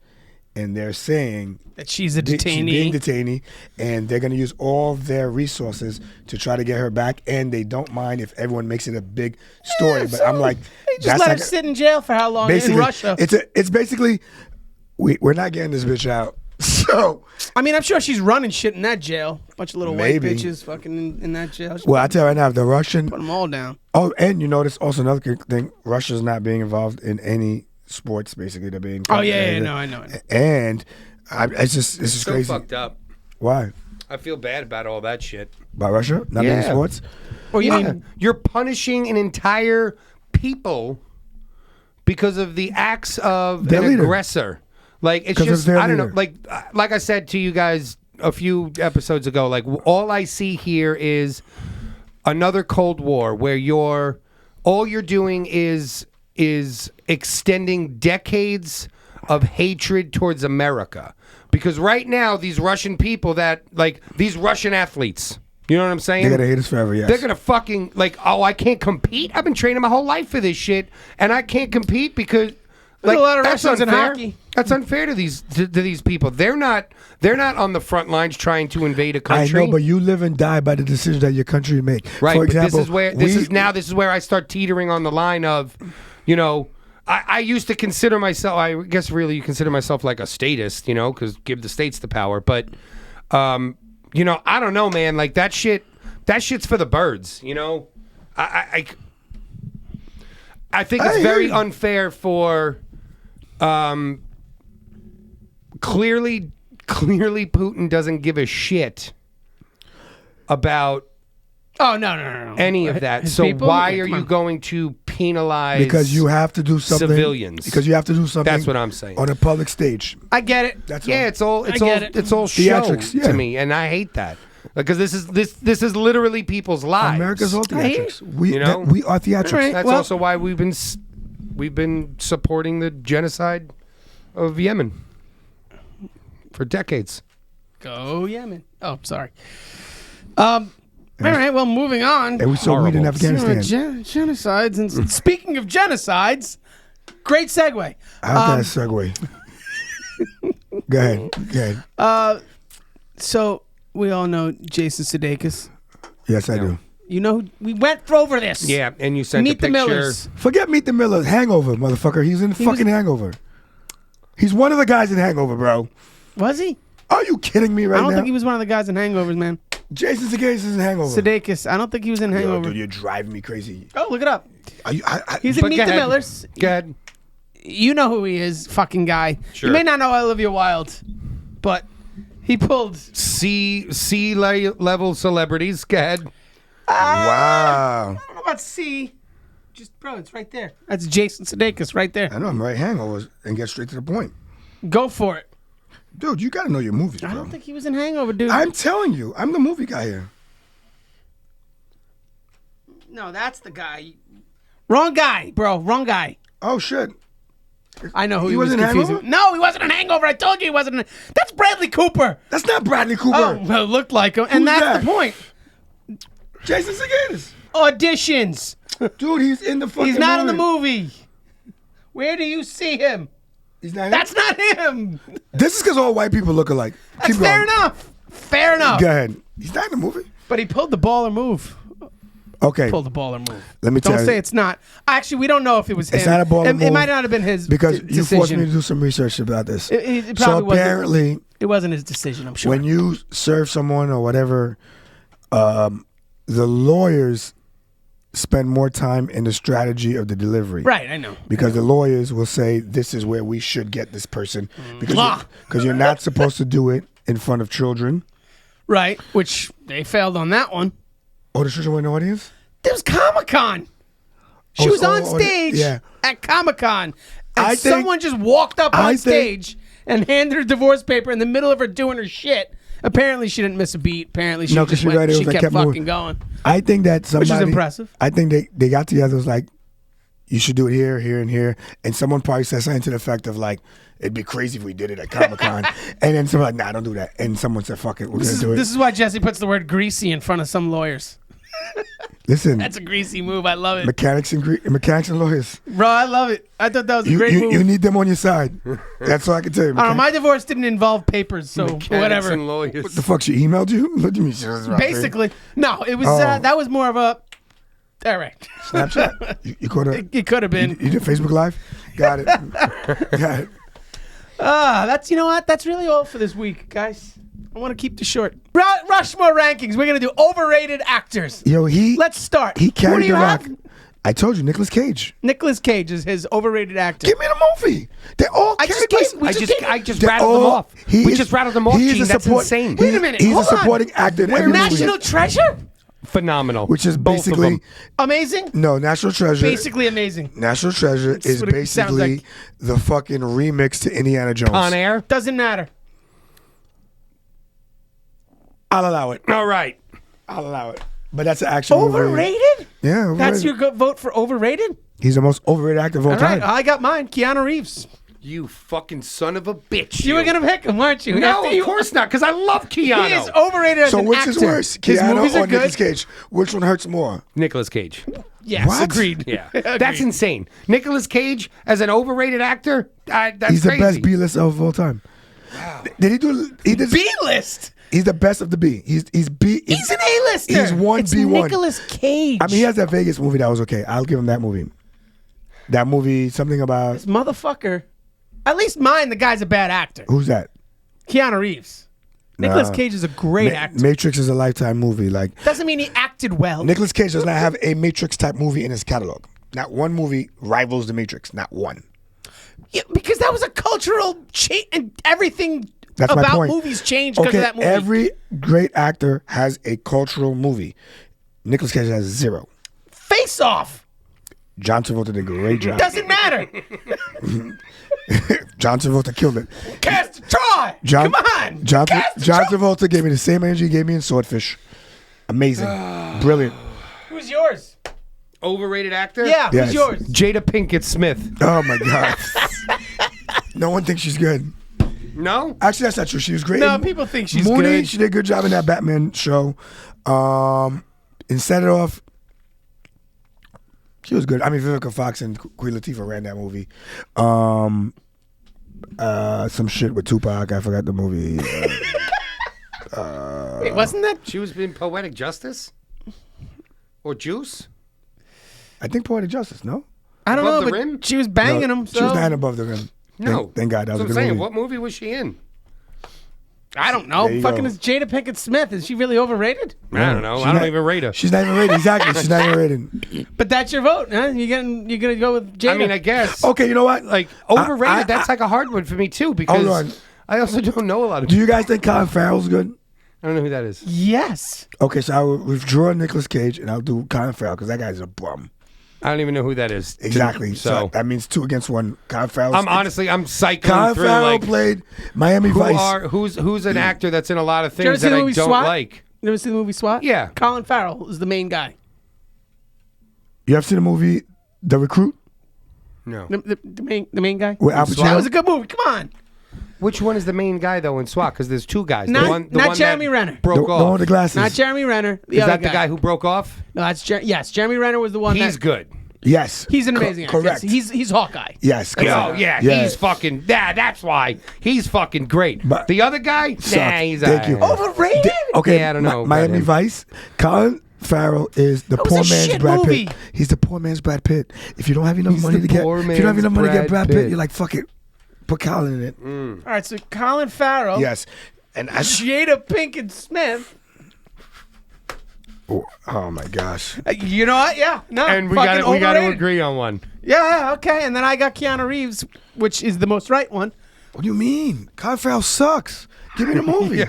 and they're saying that she's a detainee. She's being detainee, and they're going to use all their resources to try to get her back. And they don't mind if everyone makes it a big story. But I'm like, they just let her sit in jail for how long in Russia? It's basically, we're not getting this bitch out. So I mean, I'm sure she's running shit in that jail. Bunch of little white bitches fucking in that jail. Well, I tell you right now, if the Russian put them all down. Oh, and you notice also another thing: Russia's not being involved in any sports. Basically, they're being. Oh yeah, no, I know. And it's just so crazy. Fucked up. Why? I feel bad about all that shit. About Russia not being in sports? Well, you mean you're punishing an entire people because of the acts of an aggressor? Like, it's just, I don't know. Like I said to you guys a few episodes ago, like, all I see here is another Cold War where all you're doing is extending decades of hatred towards America. Because right now, these Russian people these Russian athletes, you know what I'm saying? They're going to hate us forever, yes. They're going to fucking, I can't compete? I've been training my whole life for this shit, and I can't compete because... There's a lot of Russians in hockey. That's unfair to these people. They're not on the front lines trying to invade a country. I know, but you live and die by the decisions that your country make. Right. For example, this is where I start teetering on the line of, I used to consider myself. I guess really you consider myself like a statist, because give the states the power. But, I don't know, man. Like that shit That shit's for the birds, you know? I think it's very unfair for clearly Putin doesn't give a shit about no. any of that. His So people? why Yeah, are come you on. going to penalize Because you have to do something. civilians? Because you have to do something. That's what I'm saying. On a public stage. I get it. That's Yeah, all. it's all show Theatrics, yeah. to me, and I hate that because this is literally people's lives. America's all I hear theatrics. We, You know? we are theatrics. Right. That's Well- also why we've been supporting the genocide of Yemen for decades. Go Yemen. Oh, sorry. All right. Well, moving on. And we saw weed in Horrible. Afghanistan. Genocides. And speaking of genocides, great segue. How's that segue? Go ahead. So we all know Jason Sudeikis. Yes, I do. You know, we went over this. Yeah, and you sent Meet a the picture. Millers. Forget Meet the Millers. Hangover, motherfucker. He's in fucking Hangover. He's one of the guys in Hangover, bro. Was he? Are you kidding me right I don't now? think he was one of the guys in Hangovers, man. Jason Sudeikis is in Hangover. Sudeikis. I don't think he was in Yo, Hangover. dude, you're driving me crazy. Oh, look it up. Are you, He's in But Meet go the ahead. Millers. Go ahead. You know who he is, fucking guy. Sure. You may not know Olivia Wilde, but he pulled. C level celebrities. Go ahead. wow. I don't know about C. Just, bro, it's right there. That's Jason Sudeikis right there. I know I'm right. Hangovers and get straight to the point. Go for it. Dude, you got to know your movies, bro. I don't think he was in Hangover, dude. I'm telling you, I'm the movie guy here. No, that's the guy. Wrong guy, bro. Wrong guy. Oh, shit. I know who He he was wasn't in confusing. Hangover? No, he wasn't in Hangover. I told you he wasn't in. That's Bradley Cooper. That's not Bradley Cooper. Oh, well, it looked like him. And Who's that's that? the point. Jason Sudeikis. Auditions. Dude, he's in the fucking He's not in the movie. Where do you see him? He's not in That's not him. This is because all white people look alike. That's Keep fair going. enough. Fair enough. Go ahead. He's not in the movie. But he pulled the baller move. Okay. Pulled the baller move. Let me tell Don't you. say it's not. Actually, we don't know if it was him. It's not a baller It move might not have been his because decision. you forced me to do some research about this. It So probably wasn't. apparently, It wasn't his decision, I'm sure. when you serve someone or whatever, the lawyers spend more time in the strategy of the delivery. Right, I know. Because the lawyers will say, this is where we should get this person. Because you're not supposed to do it in front of children. Right, which they failed on that one. Oh, the children were in the audience? There was Comic-Con. She was on stage yeah. at Comic-Con. I And think- someone just walked up I on think- stage and handed her a divorce paper in the middle of her doing her shit. Apparently, she didn't miss a beat. Apparently, she No, 'cause just she went, read it, she was like, kept kept fucking moving. going. I think that somebody... Which is impressive. I think they got together, was like, you should do it here, here, and here. And someone probably said something to the effect of like, it'd be crazy if we did it at Comic-Con. And then someone like, nah, don't do that. And someone said, fuck it, we're going to do it. This is why Jesse puts the word greasy in front of some lawyers. Listen, That's a greasy move. I love it. mechanics and lawyers. Bro, I love it. I thought that was a great move. You need them on your side. That's all I can tell you. I don't know, my divorce didn't involve papers, so Mechanics whatever. and lawyers. What the fuck, she emailed you? What do you mean? She was about to- Basically, no, it was Oh. that was more of a. All right, Snapchat? You caught her? it could have been. You did Facebook Live? Got it. Got it. That's, you know what? That's really all for this week, guys. I want to keep this short. Rushmore rankings. We're gonna do overrated actors. Yo, Let's start. He Who do carried you the rock. have? I told you, Nicolas Cage. Nicolas Cage is his overrated actor. Give me the movie. They all I carried just this. gave- I just They're rattled them all- off. he We is- just rattled them off, he is Gene. a That's support- insane. Wait a minute, He's hold a on. supporting actor in every National movie. Treasure. Phenomenal. Which is Both of basically them. Amazing. no National Treasure. Basically amazing. National Treasure is what it sounds basically like. the fucking remix to Indiana Jones. On air. Doesn't matter. I'll allow it. All right. I'll allow it. But that's an action movie. Overrated? Yeah, overrated. That's your vote for overrated? He's the most overrated actor of all All time. right, I got mine. Keanu Reeves. You fucking son of a bitch. You were gonna pick him, weren't you? No, After of you- course not, because I love Keanu. He is overrated as So an which actor. is worse, His Keanu movies or are good. Nicolas Cage? Which one hurts more? Nicolas Cage. Yes, What? agreed. Yeah. Agreed. That's insane. Nicolas Cage as an overrated actor? That's He's crazy. the best B-list of all time. Did he do? He did. B-list. He's the best of the B. He's B. He's an A-lister. He's one it's B1. Nicolas Cage. I mean, he has that Vegas movie that was okay. I'll give him that movie. That movie, something about This motherfucker. At least mine, the guy's a bad actor. who's that? Keanu Reeves. Nicolas Cage is a great actor. Matrix is a Lifetime movie. Like, Doesn't mean he acted well. Nicolas Cage does not have a Matrix type movie in his catalog. Not one movie rivals The Matrix. Not one. Yeah, because that was a cultural change, and everything That's my about point. movies changed because of that movie. Every great actor has a cultural movie. Nicolas Cage has zero. Face Off. John Travolta did a great job. Doesn't matter. John Travolta killed it. Cast a try. John, Come on. John Cast a John try. Travolta gave me the same energy he gave me in Swordfish. Amazing. Brilliant. Who's yours? Overrated actor? Yeah, Yes. who's yours? Jada Pinkett Smith. Oh my God. No one thinks she's good. No? Actually, that's not true. She was great. No, in people think she's Mooney, good. she did a good job in that Batman show. In Set It Off, she was good. I mean, Vivica Fox and Queen Latifah ran that movie. Some shit with Tupac. I forgot the movie. Wait, wasn't that? She was in Poetic Justice? Or Juice? I think Poetic Justice, no? I don't Above know, the but Rim? she was banging No, him. So She was not above the rim. No. Thank God. That was That's a what I'm good saying. movie. What movie was she in? I don't know. There you Fucking go. is Jada Pinkett Smith? Is she really overrated? I don't know. She's I don't not- even rate her. She's not even rated. Exactly. She's not even rated. But that's your vote, huh? You're gonna go with Jada. I mean, I guess. Okay, you know what? Like, overrated, I- that's like a hard one for me, too, because on. I also don't know a lot of Do people. you guys think Colin Farrell's good? I don't know who that is. Yes. Okay, so I will withdraw Nicolas Cage and I'll do Colin Farrell because that guy's a bum. I don't even know who that is. Exactly. So So, that means 2 against 1. Colin Farrell. I'm cycling Colin through, Farrell like, played Miami Vice. who's an actor that's in a lot of Did you ever things see that the I movie don't SWAT? like. You ever see the movie SWAT? Yeah. Colin Farrell is the main guy. You ever seen the movie The Recruit No. The main guy. with Al That Pacino? was a good movie. Come on. Which one is the main guy, though, in SWAT? Because there's two guys. Not- the one not that Jeremy Renner. broke the off. one with the glasses. Not Jeremy Renner. Is that the guy who broke off? No, that's yes. Jeremy Renner was the one. He's good. Yes. He's an amazing actor. Correct. Yes, he's Hawkeye. Yes. Correct. Oh, yeah, he's fucking... Yeah, that's why. He's fucking great. But- The other guy? Sucks. Nah, he's... Thank you. Overrated. Okay, Yeah, I don't know about Miami him. Vice. Colin Farrell is the That was poor a man's shit Brad movie. Pitt. He's the poor man's Brad Pitt. If you don't have enough He's money the to get, poor if you don't have man's enough money to get Brad Brad Pitt, Pitt. you're like, fuck it, put Colin in it. All right, so Colin Farrell. Yes, and I, Jada Pinkett Smith. oh my gosh, You know what? Yeah. No. And we fucking got to overrated. agree on one. Yeah. Okay. And then I got Keanu Reeves, which is the most right one. what do you mean? Colin Farrell sucks. Give me the movie.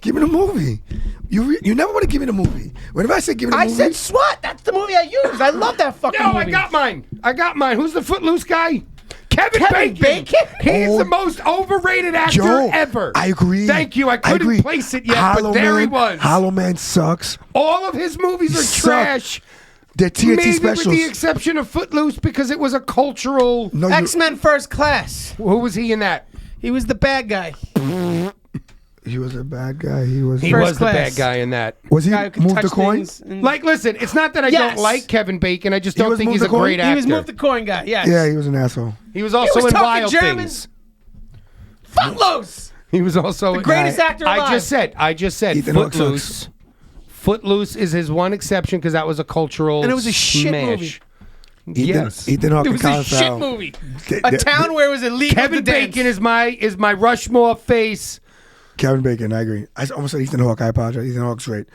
Give me the movie. You never want to give me the movie. Whenever I say give me the I movie, said SWAT. That's the movie I used. I love that fucking No, movie. I got mine. Who's the footloose guy? Kevin Kevin Bacon? He's Oh. the most overrated actor Joe, ever. I agree. Thank you. I couldn't agree. place it yet, Hollow but there he Man, was. Hollow Man sucks. All of his movies He are sucked. trash. They're TNT Maybe specials. with the exception of Footloose because it was a cultural... no, X-Men First Class. Who was he in that? He was the bad guy. he was a bad guy. He was. He First was Class. the bad guy in that. Was he Guy who could moved touch the coin? things and- Like, listen, it's not that I Yes. don't like Kevin Bacon. I just He don't was think he's moved a the coin? great he actor. was moved the coin guy. Yes. Yeah, he was an asshole. He was also He was in talking Wild German. Things. Footloose. He was also The in... greatest actor alive. I just said Ethan Hawke Footloose. Footloose is his one exception because that was a cultural And it was a shit smash. movie. Yes. Ethan Hawke It and was Colin a shit Farrell. movie. Th- A th- town where it was illegal Kevin to dance. Bacon is my Rushmore face. Kevin Bacon, I agree. I almost said Ethan Hawke. I apologize. Ethan Hawke's great.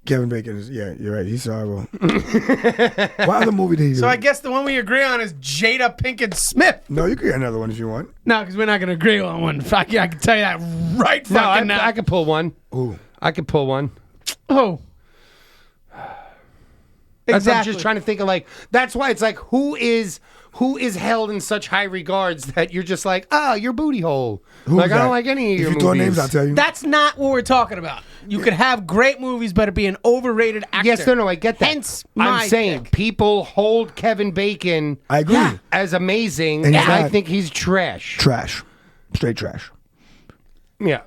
Kevin Bacon is, yeah, you're right. He's horrible. What other movie did he do? So I guess the one we agree on is Jada Pinkett Smith. No, you can get another one if you want. No, because we're not going to agree on one. Fuck yeah, I can tell you that right No, fucking now. I could pull one. Ooh. I could pull one. Oh. That's what I'm Exactly. just trying to think of, like, that's why it's like, who is held in such high regards that you're just like, you're booty hole. Who's like, I that? don't like any of If your you movies. throw names, I'll tell you. That's not what we're talking about. You could have great movies, but it be an overrated actor. Yes, no, I get that. Hence my I'm saying pick. people hold Kevin Bacon I agree. Yeah. as amazing, And and he's I not. think he's trash. Trash. Straight trash. Yeah.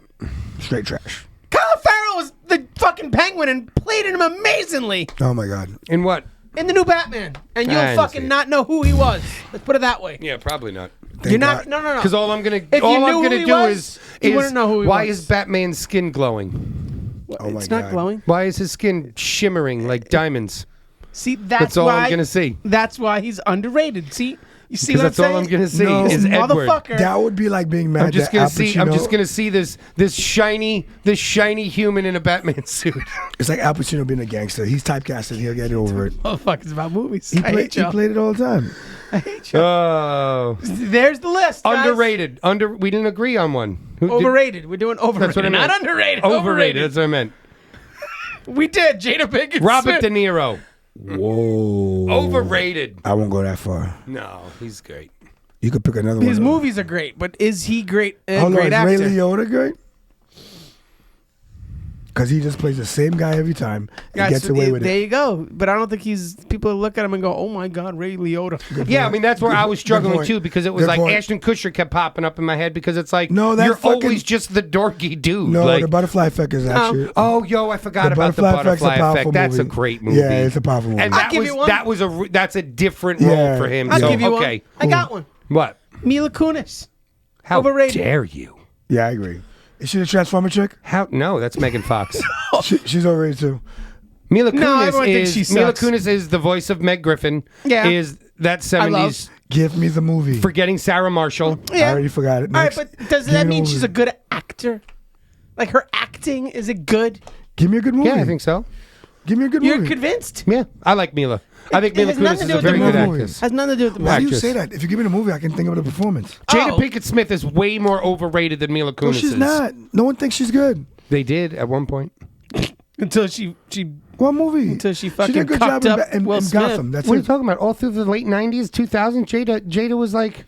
Straight trash. Colin Farrell was the fucking Penguin and played him amazingly Oh, my God. In what? in the new Batman. And I you'll didn't see fucking it. not know who he was. Let's put it that way. Yeah, probably not. You're not. God. No. Because all I'm gonna If you all I'm knew gonna who he do was, you is wouldn't know who he why was. is Batman's skin glowing? Oh, my It's not God. glowing. Why is his skin shimmering like diamonds? See, That's all I'm gonna see. That's why he's underrated. See, You see Because what that's I'm all saying? I'm gonna see No. is Edward. Motherfucker. That would be like being mad I'm just that gonna Al see. I'm Pacino- just gonna see this shiny human in a Batman suit. It's like Al Pacino being a gangster. He's typecasted. He'll get over it. Oh fuck! It's about movies. He I hate y'all. played it all the time. I hate y'all. Oh, There's the list. Guys. underrated. We didn't agree on one. Who did- Overrated. We're doing overrated. That's what I meant. Not underrated. Overrated. That's what I meant. We did. Jada Pinkett Robert De Smith. Niro. Whoa. Overrated. I won't go that far. No, he's great. You could pick another one. His movies are great, but is he great? Hold Great on, is actor. Ray Liotta great? Because he just plays the same guy every time and Guys, gets away with there it. you go. But I don't think people look at him and go, "Oh my God, Ray Liotta." Yeah, I mean that's where I was struggling point. too because it was Good like point. Ashton Kutcher kept popping up in my head because it's like No, that you're fucking- always just the dorky dude. No, like, the butterfly effect is actually. oh, yo, I forgot The about the Butterfly Effect's a butterfly powerful effect. That's a movie. great movie. Yeah, it's a powerful movie. And I'll that give was you one. that's a different Yeah. role for him. I'll so, give you okay. one. I got one. What? Mila Kunis. How Overrated. dare you? Yeah, I agree. Is she the Transformer chick? How? No, that's Megan Fox. She's overrated too. Mila No, Kunis everyone thinks she Mila sucks. Kunis is the voice of Meg Griffin. Yeah. Is that I love. 70s Give me the movie. forgetting Sarah Marshall? I Yeah. already forgot it. All right, Next. but does Give that me the mean movie. she's a good actor? Like her acting, is it good? Give me a good movie. Yeah, I think so. Give me a good You're movie. convinced? Yeah, I like Mila. I think It Mila has nothing Kunis to is do a with the very good movie. actress. Has nothing to do with the Why do you actress. say that? If you give me the movie, I can think of the performance. Jada Oh. Pinkett Smith is way more overrated than Mila Kunis No, she's is. not. No one thinks she's good. They did at one point. Until she What movie? Until she did fucking a good cucked job up in Will Smith. Gotham. That's What are you it. talking about? All through the late 90s, 2000, Jada was like...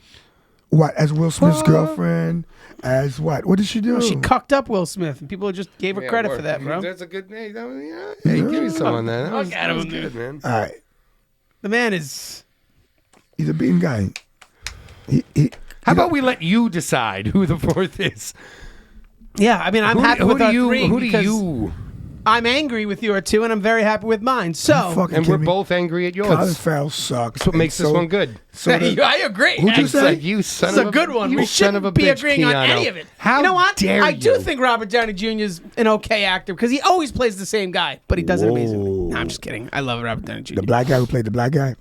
What? As Will Smith's girlfriend? As what? What did she do? she cucked up Will Smith, and people just gave her credit for that, bro. That's a good name. Hey, give me some on that. That was, Fuck out that of was him, good, dude. man. All right. The man is. He's a beaten guy. He, How about we let you decide who the fourth is? Yeah, I mean, I'm happy with our three Who do because you... I'm angry with your two, and I'm very happy with mine. So fucking And we're kidding me? both angry at yours. Colin That's Farrell sucks. what makes this one good. So I agree. Who'd you Actually, say? Like, you son It's of a good one. You We son of shouldn't a be bitch, agreeing on Keanu. any of it. How you know what? dare I do you? think Robert Downey Jr. is an okay actor because he always plays the same guy, but he does it amazingly. No, I'm just kidding. I love Robert Downey Jr. The black guy who played the black guy.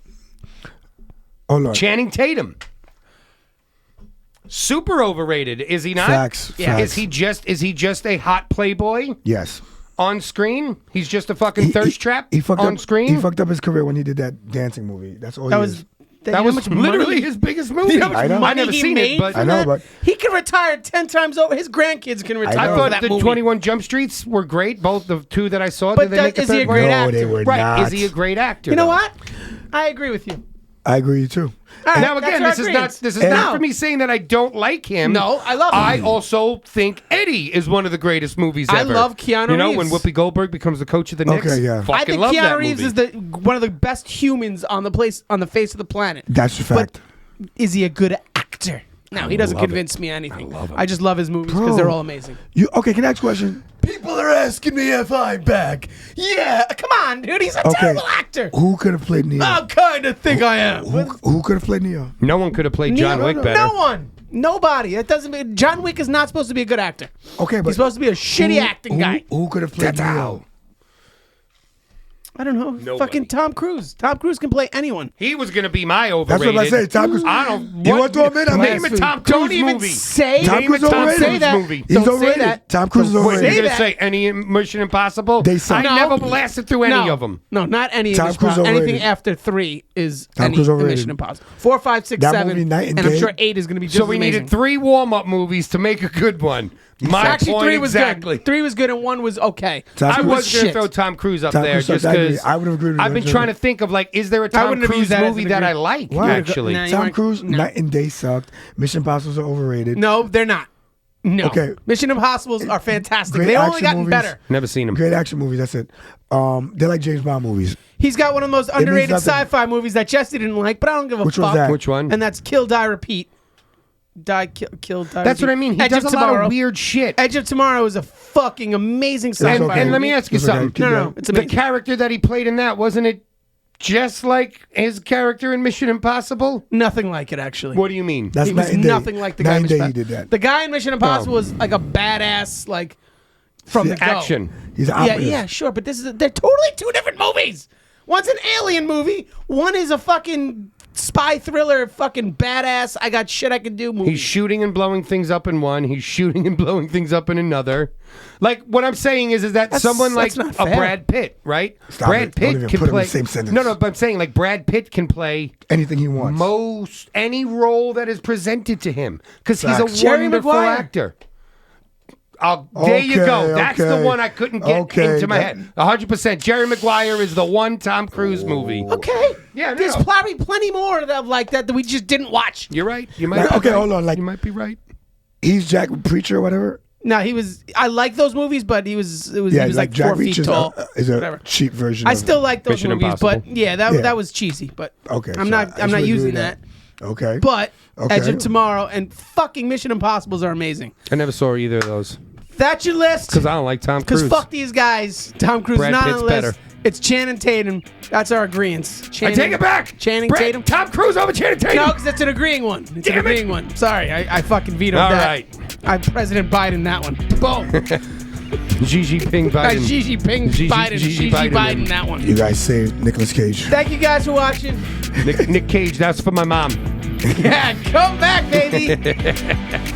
Oh Lord. Channing Tatum. Super overrated, is he not? Facts. Yeah. Facts. Is he just a hot playboy Yes. on screen? He's just a fucking thirst trap He fucked on up, screen? He fucked up his career when he did that dancing movie. That's all That he was is. that you was know how much literally money- his biggest movie. You know how much I know. money I never he seen made it, but from I know, that? but- He can retire 10 times over. His grandkids can retire. I know. for thought that the movie. 21 Jump Streets were great. Both the two that I saw. But Did they make a is he a third great one? No, actor? they were Right. not. Is he a great actor? You know though? what? I agree with you. I agree too. All right, Now that's again, our this is agreement. not No. for me saying that I don't like him. No, I love him. I also think Eddie is one of the greatest movies I ever. love Keanu You know when Reeves. Whoopi Goldberg becomes the coach of the Knicks. Okay, yeah. Fucking I think love that Keanu Reeves movie. is one of the best humans on the face of the planet. That's a fact. But is he a good actor? No, he doesn't love convince me anything. love him. I just love his movies because Bro. they're all amazing. You okay? Can I ask a question? People are asking me if I'm back. Yeah, come on, dude. He's a Okay. terrible actor. Who could have played Neo? I kind of think I am. Who could have played Neo? No one could have played John No, Wick no, better. No one. Nobody. It doesn't mean John Wick is not supposed to be a good actor. Okay, but He's supposed to be a shitty acting guy. Who could have played Neo? I don't know. Nobody. Fucking Tom Cruise. Tom Cruise can play anyone. He was going to be my That's overrated. what I say. Tom Cruise. I don't. You what- want to admit I'm Name a asking. Tom Cruise Don't even movie. say. Tom Name a Cruise Tom overrated. Cruise Say that. movie. He's Don't say overrated. that. Tom Cruise is Don't What, say you're overrated. going to that. say any Mission Impossible? They suck. I No. never blasted through any No. of them. No, not any Tom of Cruise Anything overrated. after 3 is Tom any Cruise overrated. Mission Impossible. 4, 5, 6, That 7, movie, Night and and I'm Day. sure 8 is going to be just So we as amazing. needed 3 warm-up movies to make a good one. My Actually, point 3 was exactly. good. 3 was good and 1 was okay. Tom I Cruise was going to shit. throw Tom Cruise up Tom there Cruise just sucks. I agree. because I would have agreed with I've you. been trying to think of like, is there a Tom wouldn't have Cruise used that as movie an that I agreement. like? Why? Actually, Nah, you Tom weren't- Cruise, no. Night and Day sucked. Mission Impossible are overrated. No, they're not. No. Okay. Mission Impossibles are fantastic. Great They only action gotten movies. better. never seen him. Great action movies. That's it. They're like James Bond movies. He's got one of the most underrated nothing. sci-fi movies that Jesse didn't like, but I don't give a Which fuck. was that? Which one? And that's Kill, Die, Repeat. Kill, Die. That's Repeat. what I mean. He Edge does of a lot Tomorrow. of weird shit. Edge of Tomorrow is a fucking amazing sci-fi. okay. And let me movie. ask you It's okay. something. Keep No, going. no, it's The amazing. character that he played in that, wasn't it just like his character in Mission Impossible? Nothing like it, actually. What do you mean? That's He was Night and Day. nothing like the guy Night in and Day. Mission He did Impossible. that. The guy in Mission Impossible was like a badass, like from the go. Action. He's an Yeah, operative. yeah, sure, but they're totally two different movies. One's an alien movie. One is a fucking spy thriller, fucking badass. I got shit I can do movie. He's shooting and blowing things up in one. He's shooting and blowing things up in another. Like, what I'm saying is that someone like that's a not fair. Brad Pitt, right? Stop Brad it. Don't Pitt even can put him in play. the same sentence. No, but I'm saying like Brad Pitt can play Anything he wants. any role that is presented to him because he's a Facts. Jerry wonderful Maguire. actor. There you go. Okay, That's the okay. one I couldn't get into my head. 100%. Jerry Maguire is the one Tom Cruise movie. Okay. Yeah, no. There's probably plenty more of like that we just didn't watch. You're right. You might. Like, be okay, right. hold on, like- you might be right. He's Jack Preacher or whatever. No, I like those movies, but he was like Jack 4 feet Reacher's tall. is a Whatever. cheap version. I of still like those Mission movies, Impossible. but yeah, Yeah. that was cheesy. But Okay, I'm so I not just was using doing that. Okay. But Okay. Edge of Tomorrow and fucking Mission Impossibles are amazing. I never saw either of those That's your list. because I don't like Tom Cruise. Because fuck these guys. Tom Cruise Brad is not Pitt's on the list. better. It's Channing Tatum. That's our agreeance. I Channing, take it back. Channing Brad, Tatum. Tom Cruise over Channing Tatum. No, because that's an agreeing one. It's Damn an it. agreeing one. Sorry, I fucking vetoed All that. right. I'm President Biden that one. Boom. Xi Jinping Biden. Xi Jinping Biden. Xi Biden that one. You guys saved Nicolas Cage. Thank you guys for watching. Nick Cage. That's for my mom. Yeah, come back, baby.